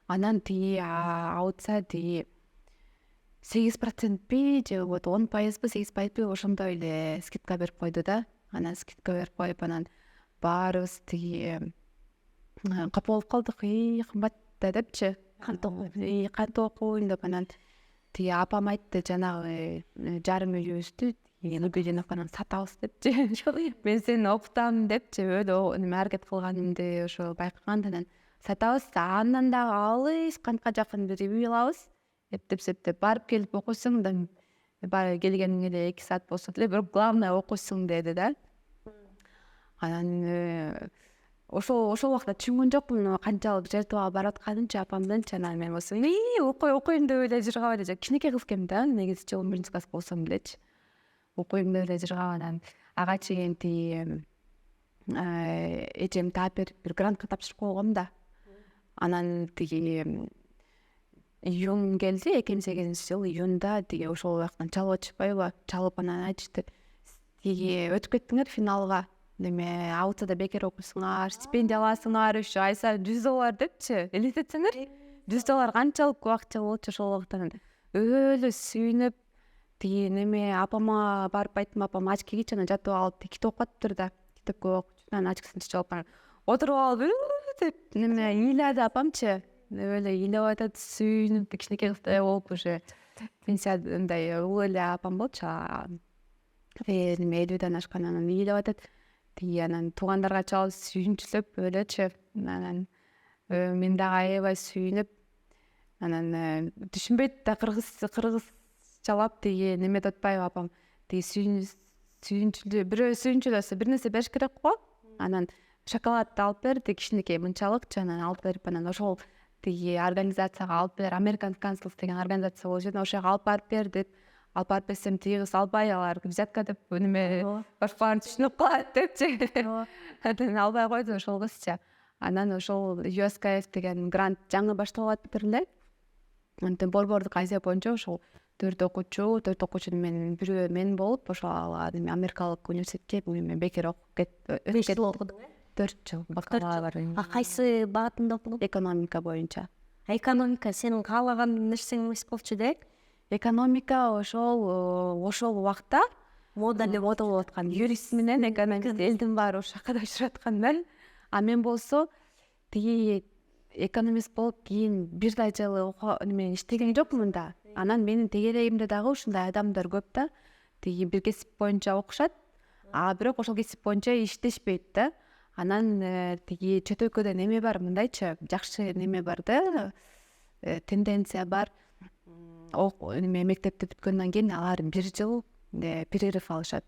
Анан тиги аутса тиги 8%би же вот 10%бы 8%би ошондой эле скидка берип койду да. Анан скидка берип коюп анан баарыбыз тиги капа болуп калдык. Кымбат да депчи. Кантип окуйн деп анан тиги апам айтты жанагы жарым үйүбүздү Нубединовканан сатабыз депчи. Мен сени окутам депчи өлө неме аракет кылганымды ошо байкаган анан сатабыз. Андан дагы алыс кантка жакын бир үй алабыз. Эптеп барып келип окуйсуң да баары келгениң эле 2 саат болсо деле бирок главное окуйсуң деди да. Анан ошол убакта түшүнгөн жокмун канчалык жертвага барып атканымчы апамдынчы. Анан мен болсом окуйм деп эле жыргап эле кичинекей кыз экенмин да. Негизичи 11 класс болсом делечи. Окуйм деп эле жыргап анан ага чейин тиги эжем таап берип бир грантка тапшырып койгом да. Анан тиги июнь келди, 2008-жыл июнда тиги ошол убактан чалып атышпайбы? Чалып анан айтышты, тиги өтүп кеттиңер финалга. Неме аутада бекер окуйсуңар, стипендия аласыңар, ошо ай сайын $100 депчи. Элестетсеңер, $100 канчалык акча болчу ошол убакта. Өлө сүйүнүп тиги неме апама барып айттым, апам очки кийчи, анан жатып алып китеп окуп атыптыр да. Китепке окуп, анан очкисин тишип алып отуруп алып деп неме ыйлады апамчы. Өлө ыйлап атат, сүйүнүп кичинекей кыздай болуп уже пенсиядай улуу эле апам болчу. Неме 50-ден ашкан анан ыйлап атат. Тиги анан туугандарга чалып сүйүнчүлөп өлөчү. Анан мен дагы аябай сүйүнүп анан түшүнбөйт да кыргыз чалап тиги неме деп атпайбы апам. Тиги сүйүнчүлө бирөө сүйүнчүлөсө бир нерсе бериш керек го. Анан шоколадты алып берди, кичинекей мынчалыкчы, анан алып берип анан ошол тиги организацияга алып бер, American Council деген организация болчу, ошого алып барып берди. Алып барып берсем тиги кыз албай, алар взятка деп неме башкаларын түшүнүп калат депчи. Анан албай койду ошол кызчы. Анан ошол USKF деген грант жаңы башталып атыптыр эле. Антен Борбордук Азия боюнча ошол 4 окуучунун менен бирөө мен болуп ошол Америкалык университетке бекер окуп кеттим. 5 жыл окудуң, 4 жыл бакалавр. Кайсы багытында окудуң? Экономика боюнча. Экономика сенин каалаган нерсең эмес болчу да? Экономика ошол убакта мода болуп аткан. Юрист менен экономист элдин баары шакада жүрүп аткан да. А мен болсо тиги экономист болуп кийин бир да жылы мен иштеген жокмун да. Анан менин тегерегимде дагы ушундай адамдар көп да. Тиги бир кесип боюнча окушат, бирок ошол кесип боюнча иштешпейт да. Анан тиги чөт өлкөдө неме бар, мындайчы жакшы неме бар да, тенденция бар. Неме мектепти бүткөндөн кийин алар бир жыл перерыв алышат.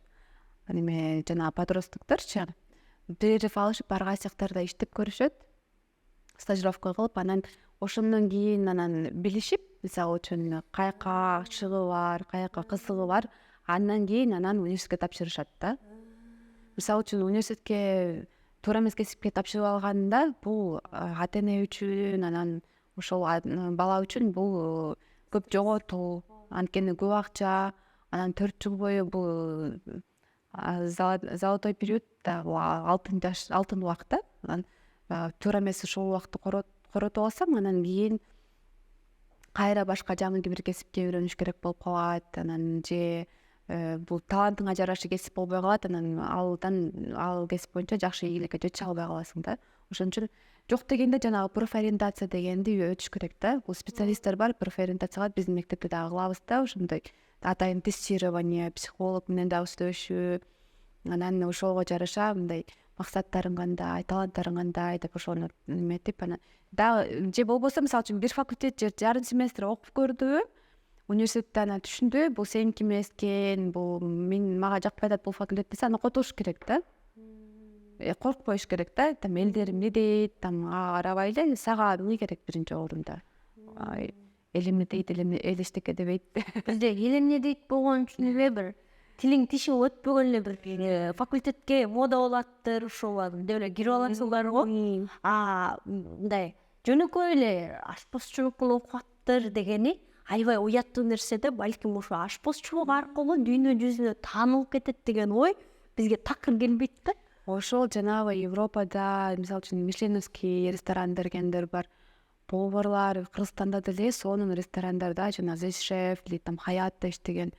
Неме жана подростокторчу перерыв алышып барган сектарда иштеп көрүшөт. Стажировка кылып, анан ошондон кийин анан билишип, мисалы үчүн каяка шыгы бар, каяка кызыгы бар, андан кийин анан университетке тапшырышат да. Мисалы үчүн университетке туура эмес кесипке тапшырып алганда бул ата-эне үчүн, анан ошол бала үчүн бул көп жоготуу, анткени көп акча, анан 4 жыл бою бул золотой период да, алтын убакыт да. Анан туура эмес ошол убакытты коротуп алсаң, анан кийин кайра башка жаңы бир кесипке үйрөнүш керек болуп калат. Анан же бул талантыңа жараша кесип болбой калат, анан ал кесип боюнча жакшы ийгиликке жете албай каласың да. Ошон үчүн жок дегенде жанагы профориентация дегенди өтүш керек да. Бул специалисттер бар, профориентацияга биздин мектепте дагы кылабыз да, ошондой атайын тестирование, психолог менен дагы сүйлөшүү. Анан ошого жараша мындай максаттарың кандай, таланттарың кандай деп ошону эметип, анан дагы же болбосо мисалы үчүн бир факультет же жарым семестр окуп көрдү, университетте анан түшүндү, бул сеники эмес экен, бул мага жакпай атат бул факультет десе, аны котуш керек да. Коркпоюш керек да. Там элдер эмне дейт, там карабай эле, сага эмне керек биринчи орунда. Эл эмне дейт, эл эчтеке дебейт. Бизде эл эмне дейт болгон үчүн эле бир тилиң тишиң өтпөгөн эле бир факультетке мода болаттыр, ошол деп эле кирип аласыңдар го. Мындай жөнөкөй эле ашпозчулук окуп аттыр дегени аябай уяттуу нерсе да. Балким ошо ашпозчулук аркылуу дүйнө жүзүнө таанылып кетет деген ой бизге такыр келбейт да. Ошол жанагы Европада, мисалы үчүн Мишленовский ресторан дегендер бар. поварлар Кыргызстанда деле сонун ресторандарда жана Z Chef или там Хаятта иштеген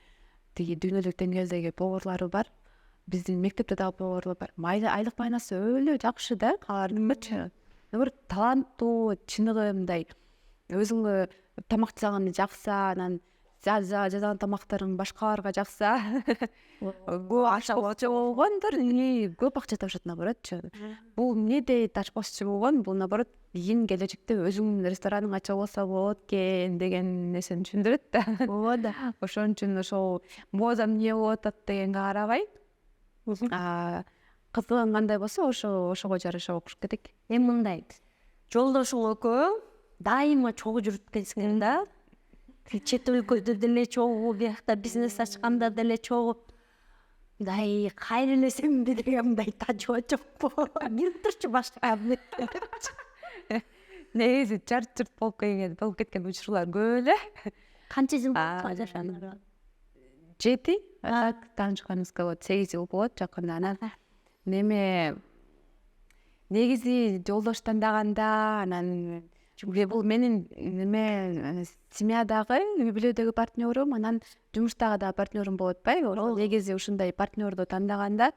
тиги дүйнөлүк деңгээлдеги поварлары бар. Биздин мектепте дагы поварлар бар. Айлык майнасы өлө жакшы да алардыкычы. Бир таланттуу, чыныгы мындай өзүңө тамак жасаганды жакса, анан жазган тамактарың башкаларга жакса, көп ачпакчы болгондор көп акча табышат наоборотчу. Бул эмнеде ачпакчы болгон? Бул наоборот кийин келечекте өзүңдүн рестораныңды ачып алса болот экен деген нерсени түшүндүрөт да. Ооба. Ошон үчүн ошол моза эмне болуп атат дегенге карабай, кызыгың кандай болсо ошого жараша окуш керек. Эми мындай, жолдошуң экөөң дайыма чогуу жүрүп келсиңер да. Чет өлкөдө деле чогуу, биякта бизнес ачканда деле чогуу. Мындай кайрылесемби деген мындай тажоо жокпу? Кирип турчу башка. Негизи чарт болуп кеткен учурлар көп эле. Канча жыл болду жашаганыңарга? 7 таанышканыбызга болот, 8 жыл болот жакында. Анан неме негизи жолдош тандаганда, анан бул менин неме семьядагы, үй бүлөдөгү партнерым, анан жумуштагы да партнерым болуп атпайбы? Негизи ушундай партнерду тандаганда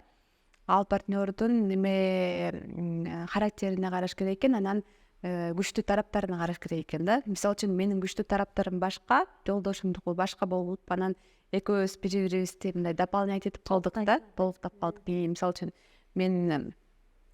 ал партнердун неме характерине караш керек экен, анан күчтүү тараптарына караш керек экен да. Мисалы үчүн менин күчтүү тараптарым башка, жолдошумдуку башка болуп, анан экөөбүз бири-бирибизди мындай дополнять этип калдык да, толуктап калдык. Мисалы үчүн мен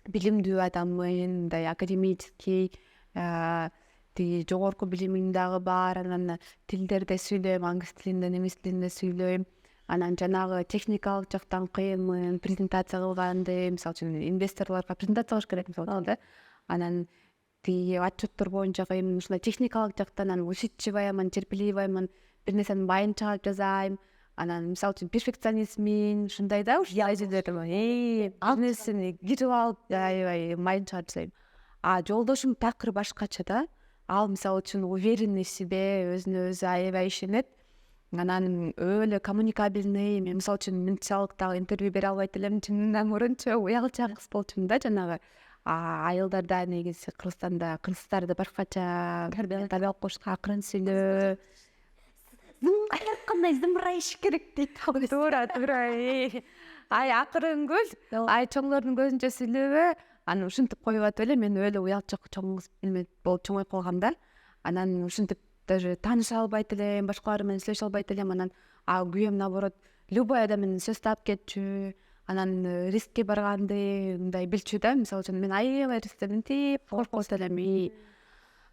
билимдүү адаммын, мындай академический, тиги жогорку билимим дагы бар, анан тилдерде сүйлөйм, англис тилинде, немис тилинде сүйлөйм. Анан жанагы техникалык жактан кыйынмын, презентация кылганды, мисалы үчүн инвесторлорго презентация кылыш керек мисалы да. Анан тиги отчеттор боюнча кыйынмын, ушундай техникалык жактан анан усидчивыймын, терпеливыймын, бир нерсени байын чыгарып жазайм. Анан мисалы үчүн перфекционистмин, ушундай да, ушундай жерлерим. Ал нерсени кирип алып, аябай майын чыгарып жазайм. Жолдошум такыр башкача да. Ал мисалы үчүн уверенный в себе, өзүнө өзү аябай ишенет. Анан өлө коммуникабельный. Мен мисалы үчүн мынчалык интервью бере албайт элем, чынынан мурунчу уялча кыз болчумун да жанагы. Айылдарда негизи Кыргызстанда кыздарды башкача тарбиялап коюшка, акырын сүйлөө. Кандай зымырайыш керек дейт. Туура. Акырын күл, чоңдордун көзүнчө сүйлөбө. Анан ушинтип коюп атып эле мен өлө уялча чоң кыз болуп чоңоюп калгам да. Анан ушинтип даже тааныша албайт элем, башкалар менен сүйлөшө албайт элем. Анан күйөөм наоборот любой адам менен сөз таап кетчү. Анан рискке барганды мындай билчү да. Мисалы үчүн мен аябай рисктен интип коркот элем.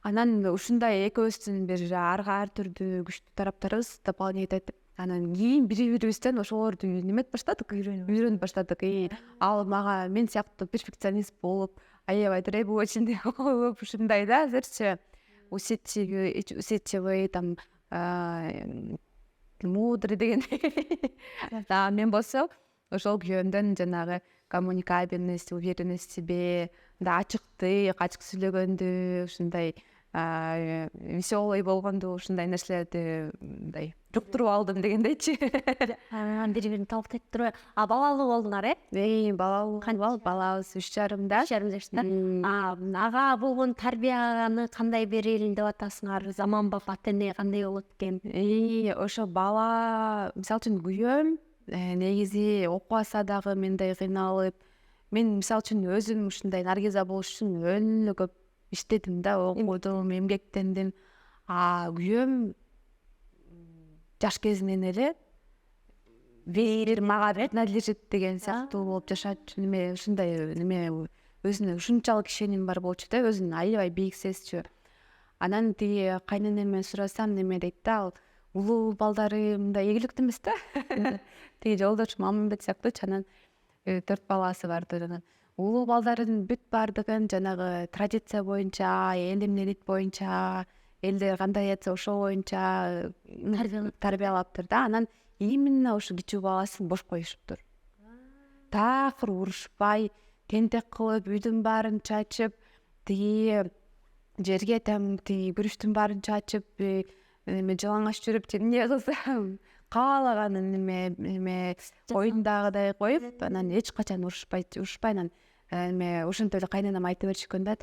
Анан ушундай экөөбүздүн бир ар түрдүү күчтүү тараптарыбыз дополнять этип, анан кийин бири-бирибизден ошолорду неметип баштадык, үйрөнүп баштадык. Ал мага мен сыяктуу перфекционист болуп, аябай требовательный болуп, ушундай да, азырчы усидчивый, там мудрый деген. Мен болсо ошол күйөөмдөн жанагы коммуникабельность, уверенность в себе, ачык сүйлөгөндү, ушундай веселый болгонду, ушундай нерселерди мындай жуктуруп алдым дегендейчи. Бири-бирин талкт этип туруп. Балалуу болдуңар, балабыз 3,5 жашта. Ага болгон тарбияны кандай берели деп атасыңар? Заманбап ата эне кандай болот экен? Ошо бала, мисалы үчүн күйөөм негизи окубаса дагы мындай кыйналып, мен мисалы үчүн өзүм ушундай наргиза болуш үчүн өлө көп иштедим да, окудум, эмгектендим. Күйөөм жаш кезинен эле бир мага принадлежит деген сыяктуу болуп жашачу, ушундай өзүнө ушунчалык ишеним бар болчу да, өзүн аябай бийик сезчү. Анан тиги кайненемден сурасам, неме дейт да, ал улуу балдары мындай ийгиликтүү эмес да. Тиги жолдошум Алмамбет сыяктуучу, анан 4 баласы бардыр. Анан улуу балдардын бүт баардыгын жанагы традиция боюнча, эл эмне дейт боюнча, элдер кандай айтса ошол боюнча тарбиялаптыр да. Анан именно ошо кичүү баласын бош коюшуптур. Такыр урушпай, тентек кылып, үйдүн баарын чачып, тиги жерге тиги күрүчтүн баарын чачып, жалаңаш жүрүп, эмне кылсам каалаганын оюндагыдай коюп, анан эч качан урушпай, анан ошентип эле кайненем айтып беришкен да,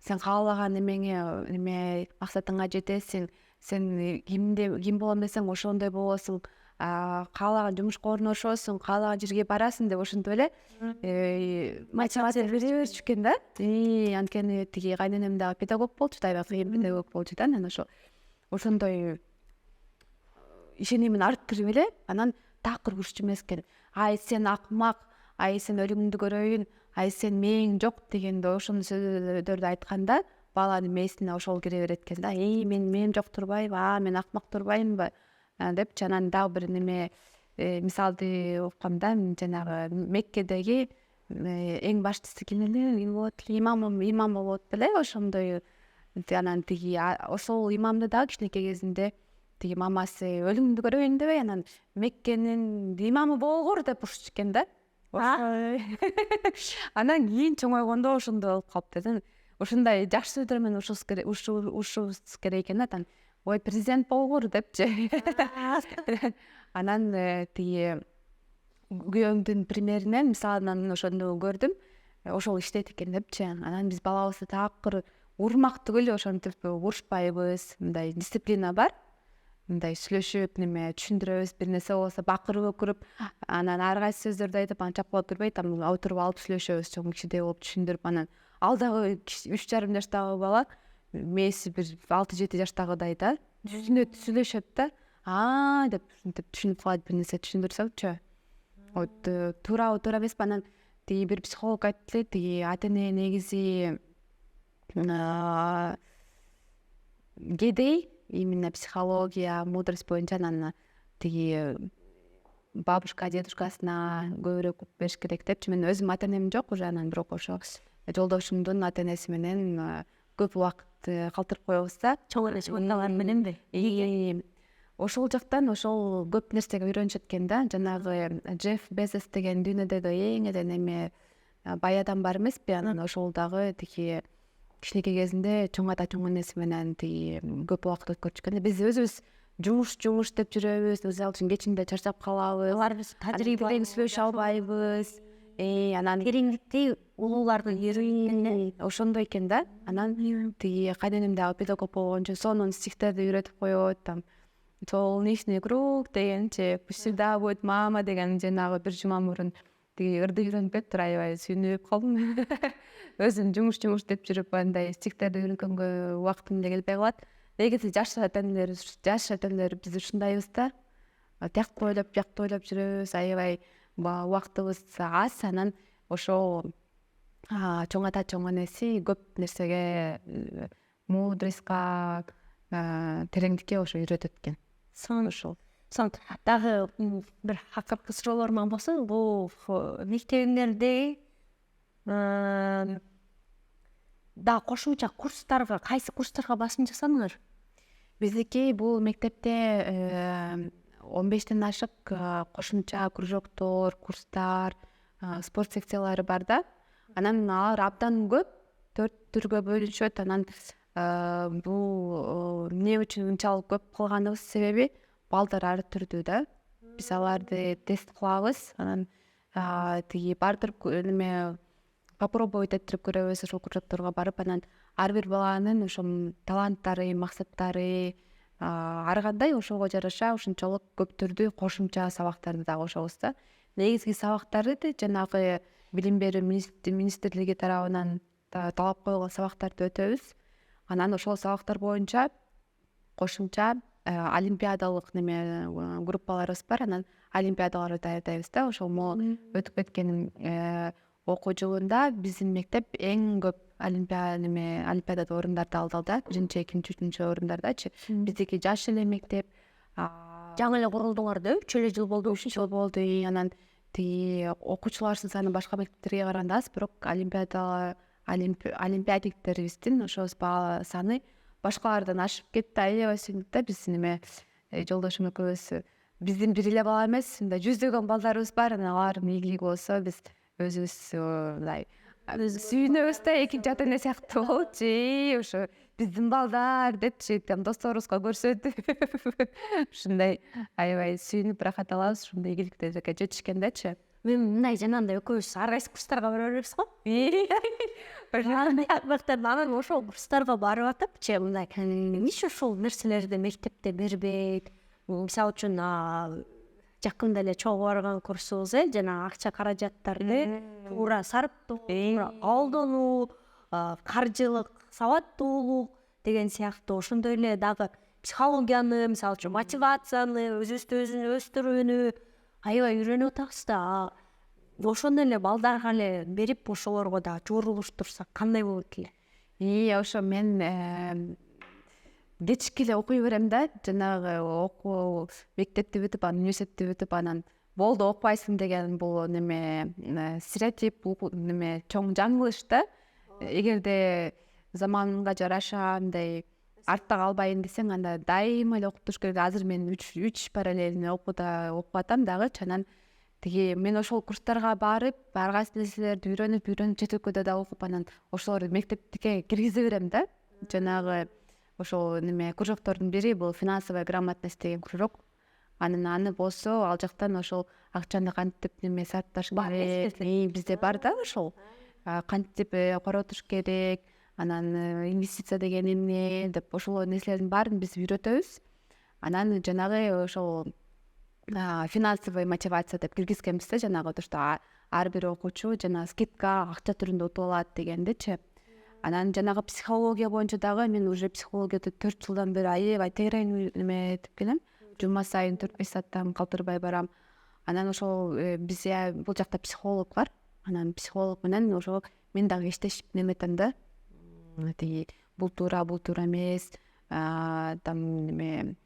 сен каалаган неме максатыңа жетесиң, сен ким болом десең ошондой болосуң, каалаган жумушка орношосуң, каалаган жерге барасың деп ошентип эле мотивация бере берчү экен да. Анткени тиги кайненем дагы педагог болчу да, аябай кыйын педагог болчу да. Анан ошондой ишенимин арттырып эле анан такыр урушчу эмес экен. Ай сен акмак, ай сен өлүмүңдү көрөйүн, ай сен мээң жок дегенде ошондой сөздөрдү айтканда баланын мээсине ошол кире берет экен да. Менин мээм жок турбайбы, мен акмак турбаймынбы депчи. Анан дагы бир неме мисалды окугам да. Жанагы Меккедеги эң баштысы ким болот? Имам болот беле, ошондой. Анан тиги ошол имамды дагы кичинекей кезинде тиги мамасы өлүмүңдү көрөйүн дебей, анан Меккенин имамы болгур деп урушчу экен да. Анан кийин чоңойгондо ошондой болуп калыптыр. Ушундай жакшы сөздөр менен урушубуз керек экен да. Ой, президент болгур депчи. Анан тиги күйөөмдүн примеринен, мисалынан ошону көрдүм. Ошол иштейт экен депчи. Анан биз балабызды такыр урмак түгүл, ошентип урушпайбыз. Мындай дисциплина бар. Мындай сүйлөшүп, түшүндүрөбүз, бир нерсе болсо бакырып өкүрүп, анан ар кайсы сөздөрдү айтып, анан чапкылап бербей, отуруп алып сүйлөшөбүз, чоң кишидей болуп түшүндүрүп, анан ал дагы 3,5 жаштагы бала, мээси бир 6-7 жаштагыдай да, сүйлөшөт да. Деп түшүнүп калат, бир нерсе түшүндүрсөкчү. Туурабы, туура эмеспи? Анан тиги бир психолог айтты, тиги ата-эне негизи кедей, именно психология, мудрость боюнча, анан тиги бабушка, дедушкасына көбүрөөк укуп бериш керек депчи. Мен өзүм ата-энем жок уже, анан бирок ошо жолдошумдун ата-энеси менен көп убакыт калтырып коебуз да. Чоң эле чыгындалар мененби? Ошол жактан ошол көп нерсеге үйрөнүшөт экен да. Жанагы Джефф Безос деген дүйнөдөгү эң эле эме бай адам бар эмеспи? Анан ошол дагы тиги кичинекей кезинде чоң энеси менен тиги көп убакыт өткөрчү экен. Биз өзүбүз жумуш деп жүрөбүз. Мисалы үчүн кечинде чарчап калабыз. Аларбыз тажрыйба сүйлөшө албайбыз. Анан тереңдикти улуулардын үйрөнгөнү ошондой экен да. Анан тиги кайненем дагы педагог болгон үчүн сонун стихтерди үйрөтүп коет. Там солнечный круг дегенчи, пусть всегда будет мама деген жанагы бир жума мурун тиги ырды үйрөнүп кетиптир, аябай сүйүнүп калдым. Өзүм жумуш деп жүрүп андай стихтерди үйрөнгөнгө убактым деле келбей калат. Негизи жаш ата-энелер биз ушундайбыз да. Тиякты ойлоп, биякты ойлоп жүрөбүз, аябай убактыбыз аз. Анан ошол чоң ата, чоң энеси көп нерсеге, мудростька, тереңдикке ошо үйрөтөт экен. ошол. Дагы бир акыркы суроолорум болсо, бул мектебиңерде дагы кошумча курстарга, кайсы курстарга басым жасадыңар? Биздики бул мектепте 15тен ашык кошумча кружоктор, курстар, спорт секциялары бар да. Анан алар абдан көп, 4 түргө бөлүнүшөт. Анан бул эмне үчүн унчалык көп кылганыбыз себеби балдар ар түрдүү да. Биз аларды тест кылабыз. Анан тиги бардырып неме попробовать этирип көрөбүз ошол кружокторго барып. Анан ар бир баланын ошол таланттары, максаттары ар кандай, ошого жараша ушунчалык көп түрдүү кошумча сабактарды да кошобуз да. Негизги сабактарды жанагы билим берүү министрлиги тарабынан талап коюлган сабактарды өтөбүз. Анан ошол сабактар боюнча кошумча олимпиадалык неме группаларыбыз бар. Анан олимпиадаларды даярдайбыз да. Ошол өтүп кеткен окуу жылында биздин мектеп эң көп олимпиадада орундарды алды да. 1-2, 3 орундардачы. Биздики жаш эле мектеп. Жаңы эле курулдуңар да, 3 эле жыл болду. 3 жыл болду. Анан тиги окуучулардын саны башка мектептерге караганда аз, бирок олимпиадиктерибиздин ошо саны башкалардан ашып кетти. Аябай сүйүндүк да. Биз неме жолдошум экөөбүз, биздин бир эле бала эмес, мындай жүздөгөн балдарыбыз бар. Анан алардын ийгилиги болсо биз өзүбүз мындай сүйүнөбүз да, экинчи ата-эне сыяктуу болупчу. Ошо биздин балдар депчи, досторубузга көрсөтүп ушундай аябай сүйүнүп рахат алабыз. Ушундай ийгиликтерге жетишкендечи. Мен мындай жанагындай экөөбүз ар кайсы курстарга бара беребиз го. анан ошол курстарга барып атыпчы мындай эмнеше ошол нерселерди мектепте бербейт. Мисалы үчүн жакында эле чогуу барган курсубуз жанагы акча каражаттарды туура сарптоо, туура колдонуу, каржылык сабаттуулук деген сыяктуу ошондой эле дагы психологияны, мисалы үчүн мотивацияны, өзүбүздү өстүрүүнү аябай үйрөнүп атабыз да. Ошону эле балдарга эле берип, ошолорго да жорулуштурсак кандай болот эле? Ошо мен кечки эле окуй берем да, жанагы окуу мектепти бүтүп, анан университетти бүтүп, анан болду окубайсың деген бул неме стереотип, неме чоң жаңылыш да. Эгерде заманга жараша мындай артта калбайын десең, анда дайыма эле окутуш керек. Азыр мен 3 параллельно окуп атам дагычы. Анан тиги мен ошол курстарга барып, ар кайсы нерселерди үйрөнүп чет өлкөдө да окуп, анан ошолорду мектепке киргизе берем да. Жанагы ошол неме кружоктордун бири бул финансовая грамотность деген кружок. Аны болсо ал жактан ошол акчаны кантип неме сарпташ керек, бизде бар да ошол. Кантип коротуш керек, анан инвестиция деген эмне деп ошол нерселердин баарын биз үйрөтөбүз. Анан жанагы ошол финансовый мотивация деп киргизгенбиз да, жанагы что ар бир окуучу жана скидка акча түрүндө утуп алат дегендичи. Анан жанагы психология боюнча дагы мен уже психологияда 4 жылдан бери аябай терең неметип келем. Жума сайын 4-5 сааттан калтырбай барам. Анан ошол бизде бул жакта психолог бар. Анан психолог менен ошол мен дагы иштешип неметем да. Тиги бул туура эмес, там неме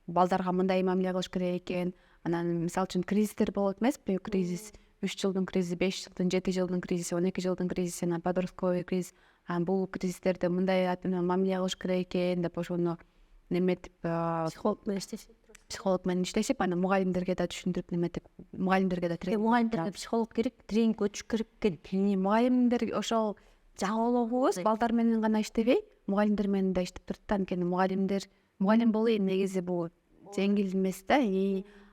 балдарга мындай мамиле кылыш керек экен. Анан мисалы үчүн кризистер болот эмеспи? Кризис 3 жылдын кризиси, 5 жылдын, 7 жылдын кризиси, 12 жылдын кризиси, анан подростковый кризис. Бул кризистерде мындай мамиле кылыш керек экен деп ошону неметип психолог менен иштешип, анан мугалимдерге да түшүндүрүп неметип, мугалимдерге да мугалимдерге психолог керек, тренинг өтүш керек экен. Мугалимдер ошол жаңылыгыбыз балдар менен гана иштебей, мугалимдер менен да иштеп турат да. Анткени мугалим болуу негизи бул жеңил эмес да.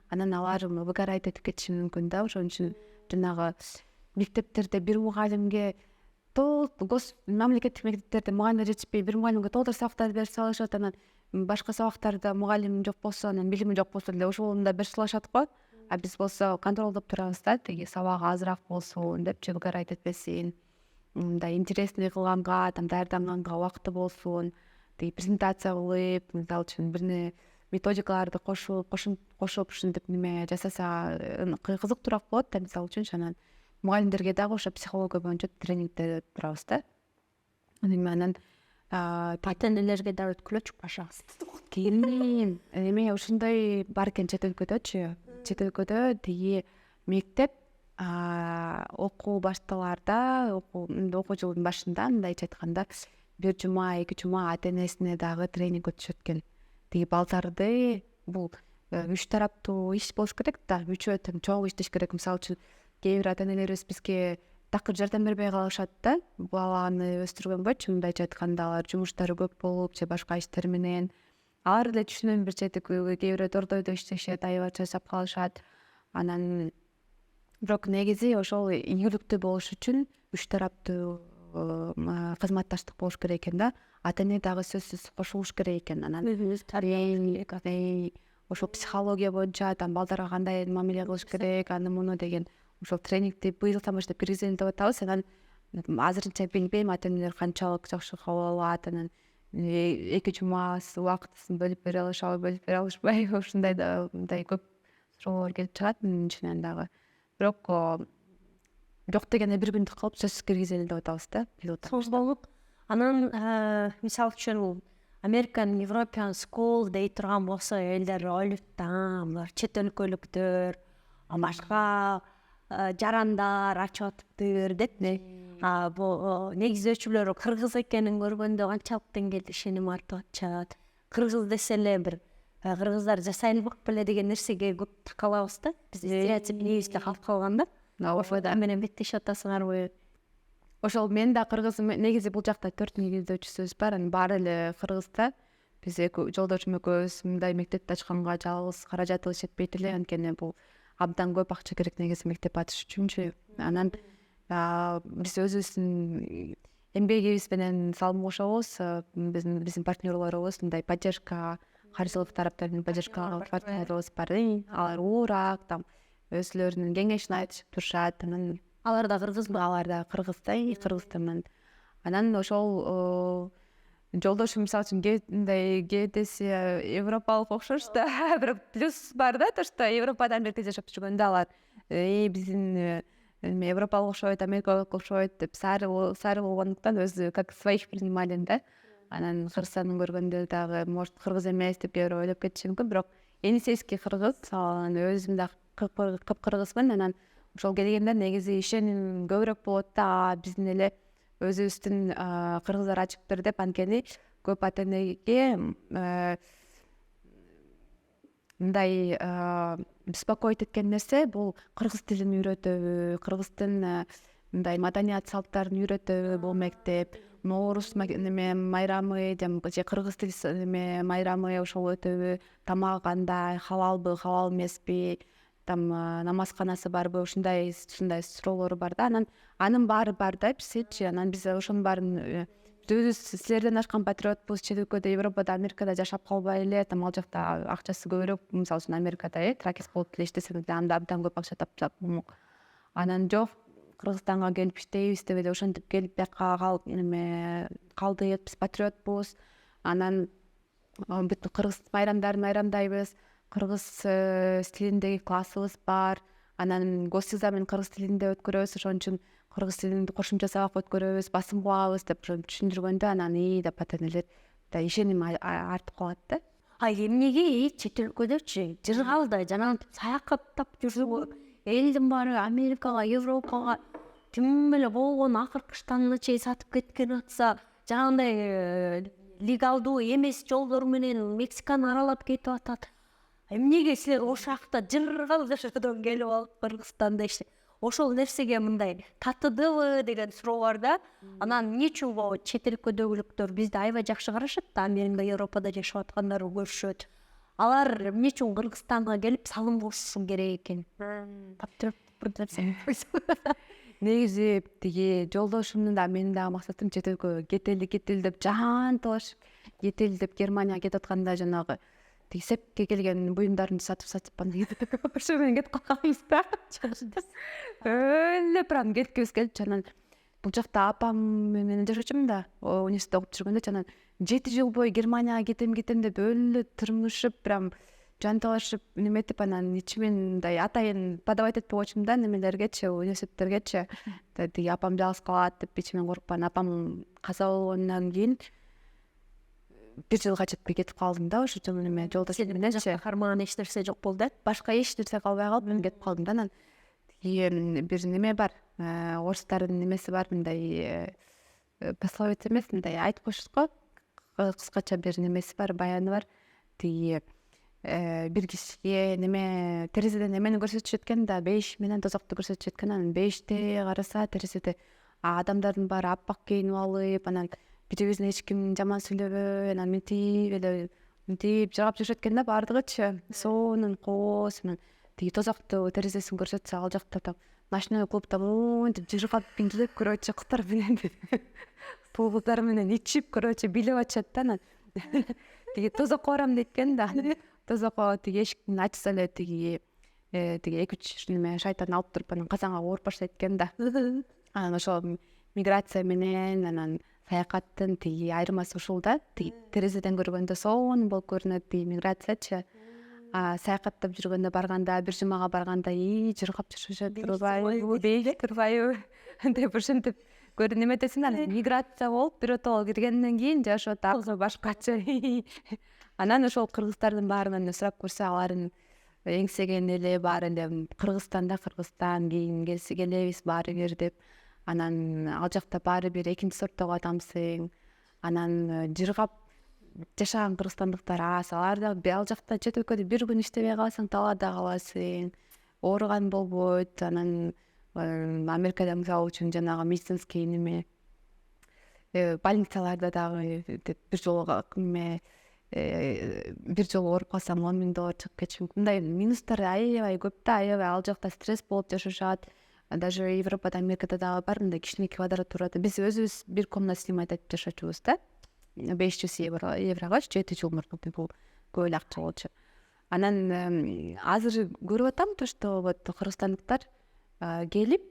Анан алар выгорать этип кетиши мүмкүн да. Ошон үчүн жанагы мектептерде бир мугалимге мамлекеттик мектептерде мугалимдер жетишпей, бир мугалимге толтура сабактарды берип салышат. Анан башка сабактарда мугалим жок болсо, анан билими жок болсо деле ошолун да берип салышат го. Биз болсо контролдоп турабыз да, тиги сабагы азыраак болсун депчи, выгорать этпесин. Мындай интересный кылганга, там даярданганга убакыты болсун. Тиги презентация кылып, мисалы үчүн бир методикаларды кошуп ушинтип неме жасаса кызыктуураак болот да, мисалы үчүн. Анан мугалимдерге дагы ошо психология боюнча тренингде турабыз да. Анан ата-энелерге да өткүлөчү башаңыз. Эме ошондой бар экен чет өлкөдөчү. Чет өлкөдө тиги мектеп окуу башталарда, окуу жылдын башында, мындайча айтканда, 1 жума, 2 жума ата-энесине дагы тренинг өтүшөт экен. Тиги балдарды бул 3 тараптуу иш болуш керек да, үчөө тең чоң иштеш керек. Мисалы үчүн кээ бир ата-энелерибиз бизге такыр жардам бербей калышат да, баланы өстүргөн боюнча, мындайча айтканда алар жумуштары көп болуп же башка иштер менен. Алар эле түшүнөм, бир чети кээ бирөө дордойдо иштешет, аябай чачап калышат. Анан бирок негизи ошол ийгиликтүү болуш үчүн 3 тараптуу кызматташтык болуш керек экен да. Ата-эне дагы сөзсүз кошулуш керек экен. Анан ошол психология боюнча там балдарга кандай мамиле кылыш керек, аны муну деген ошол тренингди быйылдан баштап киргизели деп атабыз. Анан азырынча билбейм ата-энелер канчалык жакшы кабыл алат. Анан 2 жума убактысын бөлүп бере алышабы, бөлүп бере алышпайбы, ушундай да мындай көп суроолор келип чыгат менин ичинен дагы. Бирок жок дегенде 1 күндүк кылып сөзсүз киргизели деп атабыз да. Соңуз болуп, анан мисалы үчүн American European School дей турган болсо, элдер ойлойт да, булар чет өлкөлүктөр, башка жарандар ачып атыптыр деп. Бул негиздөөчүлөрү кыргыз экенин көргөндө канчалык деңгээлде ишеним артып атышат. Кыргыз десе эле бир кыргыздар жасайлык беле деген нерсеге көп такалабыз да. Биз стереотип негизде калып калган да. Ошол менен беттешип атасыңарбы? Ошол мен да кыргыз, негизи бул жакта 4 негиздөөчүсүбүз бар, анын баары эле кыргыз да. Биз жолдошум экөөбүз мындай мектепти ачканга жалгыз каражатыбыз жетпейт эле, анткени бул абдан көп акча керек негизи мектеп ачыш үчүнчү. Анан биз өзүбүздүн эмгегибиз менен салым кошобуз. Биздин партнерлорубуз мындай поддержка, каржылык тараптан поддержка партнерлорубуз бар. Алар уурак там өзүлөрүнүн кеңешин айтышып турушат. Анан Алар да кыргызбы? алар да кыргыздан. Анан ошол жолдошум мисалы үчүн мындай кетеси европалык окшош да. Бирок плюс бар да, то что Европадан бери жашап жүргөндө алар биздин европалык окшойт, америкалык окшойт деп сары болгондуктан өзү как своих принимали да. Анан Кыргызстандын көргөндө дагы может кыргыз эмес деп кээ бирөө ойлоп кетиши мүмкүн, бирок энисейский кыргыз. Анан өзүм да кыргызмын. Анан ошол келгенде негизи ишеним көбүрөөк болот да. Биздин эле өзүбүздүн кыргыздар ачыптыр деп, анткени көп ата энеге мындай беспокоить эткен нерсе бул кыргыз тилин үйрөтөбү, кыргыздын мындай маданият салттарын үйрөтөбү бул мектеп, нооруз майрамы же кыргыз тили майрамы ошол өтөбү, тамагы кандай, халалбы халал эмеспи, там намазканасы барбы, ушундай суроолор бар да. Анын баары бар да бизчи. Анан биз ошонун баарын өзүбүз силерден ашкан патриотпуз, чет өлкөдө, Европада, Америкада жашап калбай эле, там ал жакта акчасы көбүрөөк, мисалы үчүн Америкада тракист болуп деле иштесеңиз анда абдан көп акча тапсак болмок. Анан жок, Кыргызстанга келип иштейбиз деп эле ошентип келип бияка калдык, биз патриотпуз. Анан бүт кыргыз майрамдарын майрамдайбыз. Кыргыз тилиндеги классыбыз бар. Анан госэкзамен кыргыз тилинде өткөрөбүз. Ошон үчүн кыргыз тилинде кошумча сабак өткөрөбүз, басым кылабыз деп түшүндүргөндө анан деп ата энелер да ишеним артып калат да. Эмнеге чет өлкөдөчү жыргалда жанагынтип саякаттап жүрсө элдин баары Америкага, Европага тим эле болгон акыркы штанына чейин сатып кеткен атса, жанагындай легалдуу эмес жолдор менен Мексиканы аралап кетип атат. Эмнеге силер ошол жакта жыргал жашоодон келип алып Кыргызстанда иштейт? Ошол нерсеге мындай татыдыбы деген суроо бар да. Анан эмне үчүн могу чет өлкөдөгүлөр бизди аябай жакшы карашат да, Америка, Европада жашап аткандары көрүшөт. Алар эмне үчүн Кыргызстанга келип салым кошушу керек экен? Негизи тиги жолдошумдун да менин дагы максатым чет өлкөгө кетели деп жан талашып кетели деп Германияга кетип атканда жанагы тиги сепке келген буюмдарын сатып ошо менен кетип калганбыз да. Өлө прям кеткибиз келчү. Анан бул жакта апам менен жашачумун да, университетте окуп жүргөндө анан 7 жыл бою Германияга кетем деп өлө тырмышып, прям жанталашып неметип, анан ичимен мындай атайын подавать этпей койчумун да немелергечи, университеттергечи. Тиги апам жалгыз калат деп ичимен коркпан. Апам каза болгондон кийин 1 жылга жетпей кетип калдым да, ошо жолдошум мененчи. Кармаган эч нерсе жок болду. Башка эч нерсе калбай калып мен кетип калдым да. Анан тиги бир неме бар, орустардын немеси бар, мындай пословица эмес, мындай айтып коюшат го, кыскача бир немеси бар, баяны бар. Тиги бир кишиге терезеден немени көрсөтүшөт экен да, 5 менен тозокту көрсөтүшөт экен. Анан 5те караса терезеде адамдардын баары аппак кийинип алып, анан бири-бирине эч ким жаман сүйлөбөй, анан мынтип жыргап жүрүшөт экен да баардыгычы. Сонун кооз менен тиги тозокту терезесин көрсөтсө, ал жакта там ночной клубда монтип жыргап билеп, короче, кыздар менен сул кыздар менен ичип, короче, билеп атышат да. Анан тиги тозокко барам дейт экен да. Тозокко тиги эшиктин ачса эле тиги 2-3 шайтан алып туруп анан казанга ооруп баштайт экен да. Анан ошол миграция менен анан саякаттын тиги айырмасы ушул да. Тиги терезеден көргөндө сонун болуп көрүнөт тиги миграциячы. Саякаттап жүргөндө барганда, бир жумага барганда жыргап жүрүшөт, турбайбы деп ошентип неметесиң. Анан миграция болуп биротоло киргенден кийин жашоо дагы башкача. Анан ошол кыргыздардын баарынан сурап көрсө, алардын эңсеген эле баары эле Кыргызстан кийин келебиз баары бир деп. Анан ал жакта баары бир экинчи сорттогу адамсың. Анан жыргап жашаган кыргызстандыктар аз. Алар да ал жакта чет өлкөдө бир күн иштебей калсаң талаада каласың. Ооруган болбойт. Анан Америкада мисалы үчүн жанагы медицинский больницаларда дагы бир жолу ооруп калсаң $10,000 чыгып кетиши мүмкүн. Мындай минустар аябай көп да, аябай ал жакта стресс болуп жашашат. даже Европада, Америкада дагы бар мындай кичинекей квадратурада. Биз өзүбүз бир комната снимать этип жашачубуз да. 500 еврого 7 жыл мурдук бул көп эле акча болчу. Анан азыр көрүп атам то, что вот кыргызстандыктар келип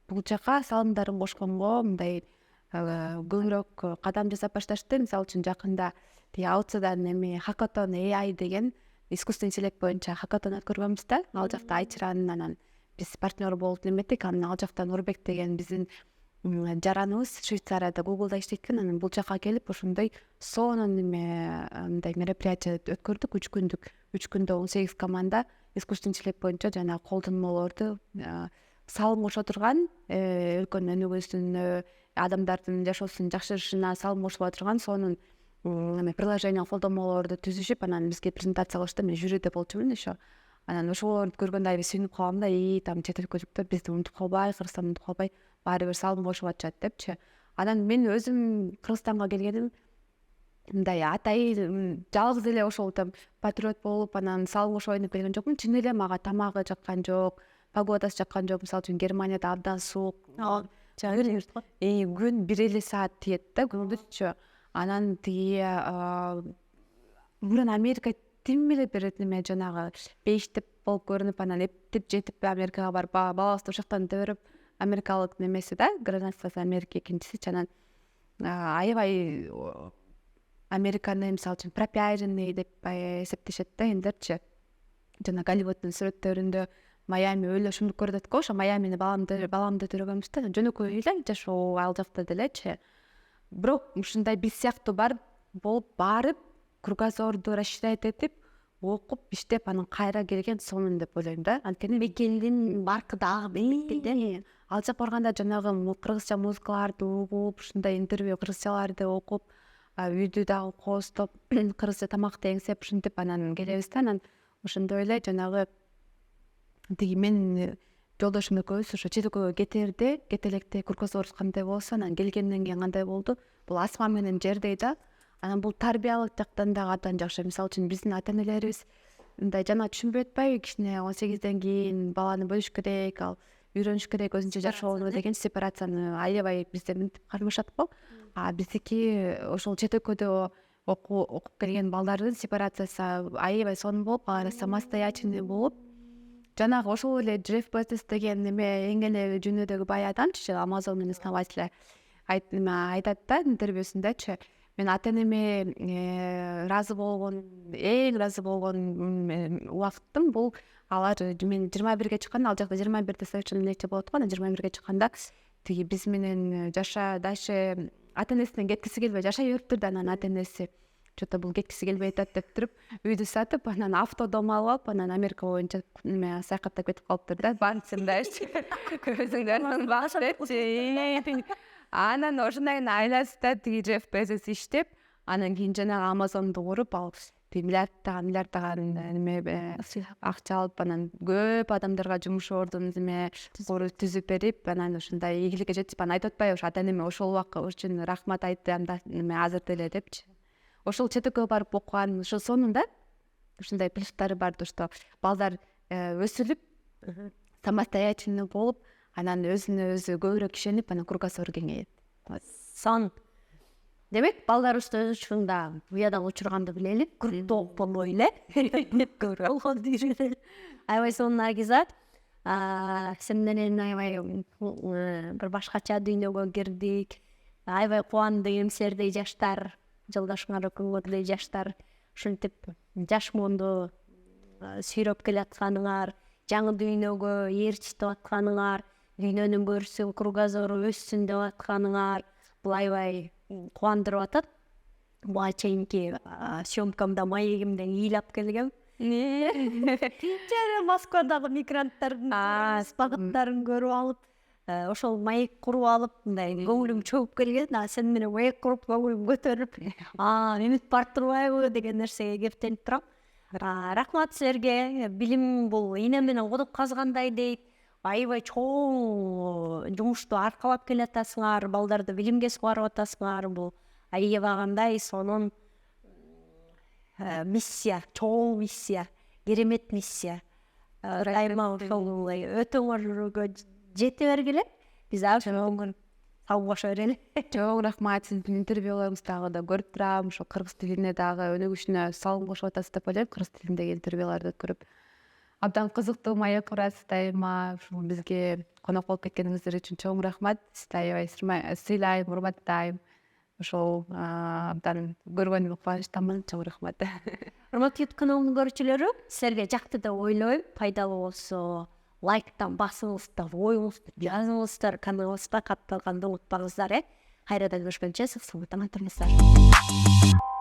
бул жака салымдарын кошконго мындай көбүрөөк кадам жасап башташты. Мисалы үчүн жакында тиги Аутсадан эми Hackathon AI деген искусственный интеллект боюнча хакатон өткөргөнбүз да. Ал жакта Айчран анан биз партнер болуп неметтик. Анан ал жакта Нурбек деген биздин жараныбыз Швейцарияда Google'да иштейт экен. Анан бул жака келип ошондой сонун мындай мероприятие өткөрдүк. 3 күндө 18 команда искусственный интеллект боюнча жана колдонмолорду салым кошо турган, өлкөнүн өнүгүүсүнө, адамдардын жашоосунун жакшырышына салым кошула турган сонун приложение колдонмолорду түзүшүп, анан бизге презентация кылышты. Мен жюриде болчумун еще. Анан ошолорду көргөндө аябай сүйүнүп калгам да, там чет өлкөлүктөр бизди унутуп калбай, Кыргызстанды унутуп калбай, баары бир салым кошуп атышат депчи. Анан мен өзүм Кыргызстанга келгеним мындай атай жалгыз эле ошол там патриот болуп, анан салым кошуп ойноп келген жокмун. Чын эле мага тамагы жаккан жок, погодасы жаккан жок. Мисалы үчүн Германияда абдан суук. Күн 1 эле саат тиет да, күндүзчү. Анан тиги мурун Америка тим эле бир неме жанагы бейиштеп болуп көрүнүп, анан эптеп жетип Америкага барып балабызды ошоктон өтө америкалык немеси да, гражданствосы Америка экинчиси. Анан аябай Американы мисалы үчүн пропиаренный деп эсептешет да эндерчи. Жана Голливуддун сүрөттөрүндө Майами өлө ошондук көрүнөт го. Ошо Майамини баламды төрөгөнбүз да. Жөнөкөй эле жашоо ал жакта делечи. Бирок ушундай биз сыяктуу барып кругозорду расширять этип, окуп, иштеп, анан кайра келген сонун деп ойлойм да. Анткени Мекендин баркы дагы бекилде. Ал жака барганда жанагы кыргызча музыкаларды угуп, ушундай интервью кыргызчаларды окуп, үйдү дагы коостоп, кыргызча тамакты эңсеп ушинтип анан келебиз да. Анан ошондой эле жанагы тиги мен жолдошум экөөбүз ошо чет өлкөгө кете электе кругозорубуз кандай болсо, анан келгенден кийин кандай болду? Бул асман менен жердей да. Анан бул тарбиялык жактан дагы абдан жакшы. Мисалы үчүн биздин ата-энелерибиз мындай жана түшүнбөй атпайбы, кичине 18ден кийин баланы бөлүш керек, ал үйрөнүш керек өзүнчө жашоону деген сепарацияны аябай бизде мынтип кармашат го. Биздики ошол чет өлкөдө окуп келген балдардын сепарациясы аябай сонун болуп, алар самостоятельный болуп, жанагы ошол эле Джефф Безос деген эме эң эле жөнүдөгү бай адамчы, Amazon'ун основатели айтат да интервьюсундачы. Мен ата-энеме эң ыраазы болгон убакытым бул алар мен 21-ге чыкканда, ал жакта 21-де совершеннолетие болот го. Анан 21-ге чыкканда тиги биз менен дальше ата-энесинен кеткиси келбей жашай бериптир да. Анан ата-энеси что-то бул кеткиси келбей атат деп туруп, үйдү сатып, анан автодом алып, анан Америка боюнча саякаттап кетип калыптыр да. Барсындайчы. Өзүңдөрдүн баш депчи. Анан ошондой айласында тиги Джефф Безос иштеп, анан кийин жанагы Amazon'ду куруп, ал миллиарддаган неме акча алып, анан көп адамдарга жумуш ордун түзүп берип, анан ушундай ийгиликке жетип, анан айтып атпайбы, ошо ата-энеме ошол убакыт үчүн рахмат айттым азыр деле депчи. Ошол чет өлкөгө барып окуган, ошо сонун да. Ушундай плюстары бар да, что балдар өсүлүп, самостоятельный болуп, анан өзүнө өзү көбүрөөк ишенип, анан кругозору кеңейет. Сон. Демек, балдарыбызды өз учурунда уядан учурганды билели, кругтоок болбой эле. Аябай сонун Агизат. Сен менен аябай бир башкача дүйнөгө кирдик. Аябай кубандык, эмсердей жаштар, жолдошуңар экөөңөрдөй жаштар ушинтип жаш муунду сүйрөп келатканыңар, жаңы дүйнөгө ээрчитип атканыңар, дүйнөнүн көрсүн, кругозору өссүн деп атканыңар, бул аябай кубандырып атат. Буга чейинки съемкамда маегимден ыйлап келгем. Жана Москвадагы мигранттардын багыттарын көрүп алып, ошол маек куруп алып, мындай көңүлүм чөгүп келген. Сен менен маек куруп көңүлүм көтөрүп, үмүт бар турбайбы деген нерсеге кептенип турам. Рахмат силерге. Билим бул ийне менен кодук казгандай дейт. Аябай чоң жумушту аркалап келатасыңар, балдарды билимге сугарып атасыңар. Бул аябагандай сонун миссия, чоң миссия, керемет миссия. Дайыма ошол өтөңөргө жете бергиле. Биз ар саубаша берели. Чоң рахмат, сиздин интервьюларыңызды дагы да көрүп турам. Ошо кыргыз тилине дагы өнүгүшүнө салым кошуп атасыз деп ойлойм. Кыргыз тилиндеги интервьюларды көрүп абдан кызыктуу, маек курасыз дайыма. Ушул бизге конок болуп кеткениңиздер үчүн чоң рахмат. Сизди аябай сыйлайм, урматтайм. Ошол абдан көргөнүмө кубанычтамын. Чоң рахмат. Урматтуу YouTube каналымдын көрүүчүлөрү, силерге жакты деп ойлойм. Пайдалуу болсо лайктан басыңыздар, оюңузду жазыңыздар, каналыбызга катталганды унутпаңыздар. Кайрадан көрүшкөнчө сак саламатта туруңуздар.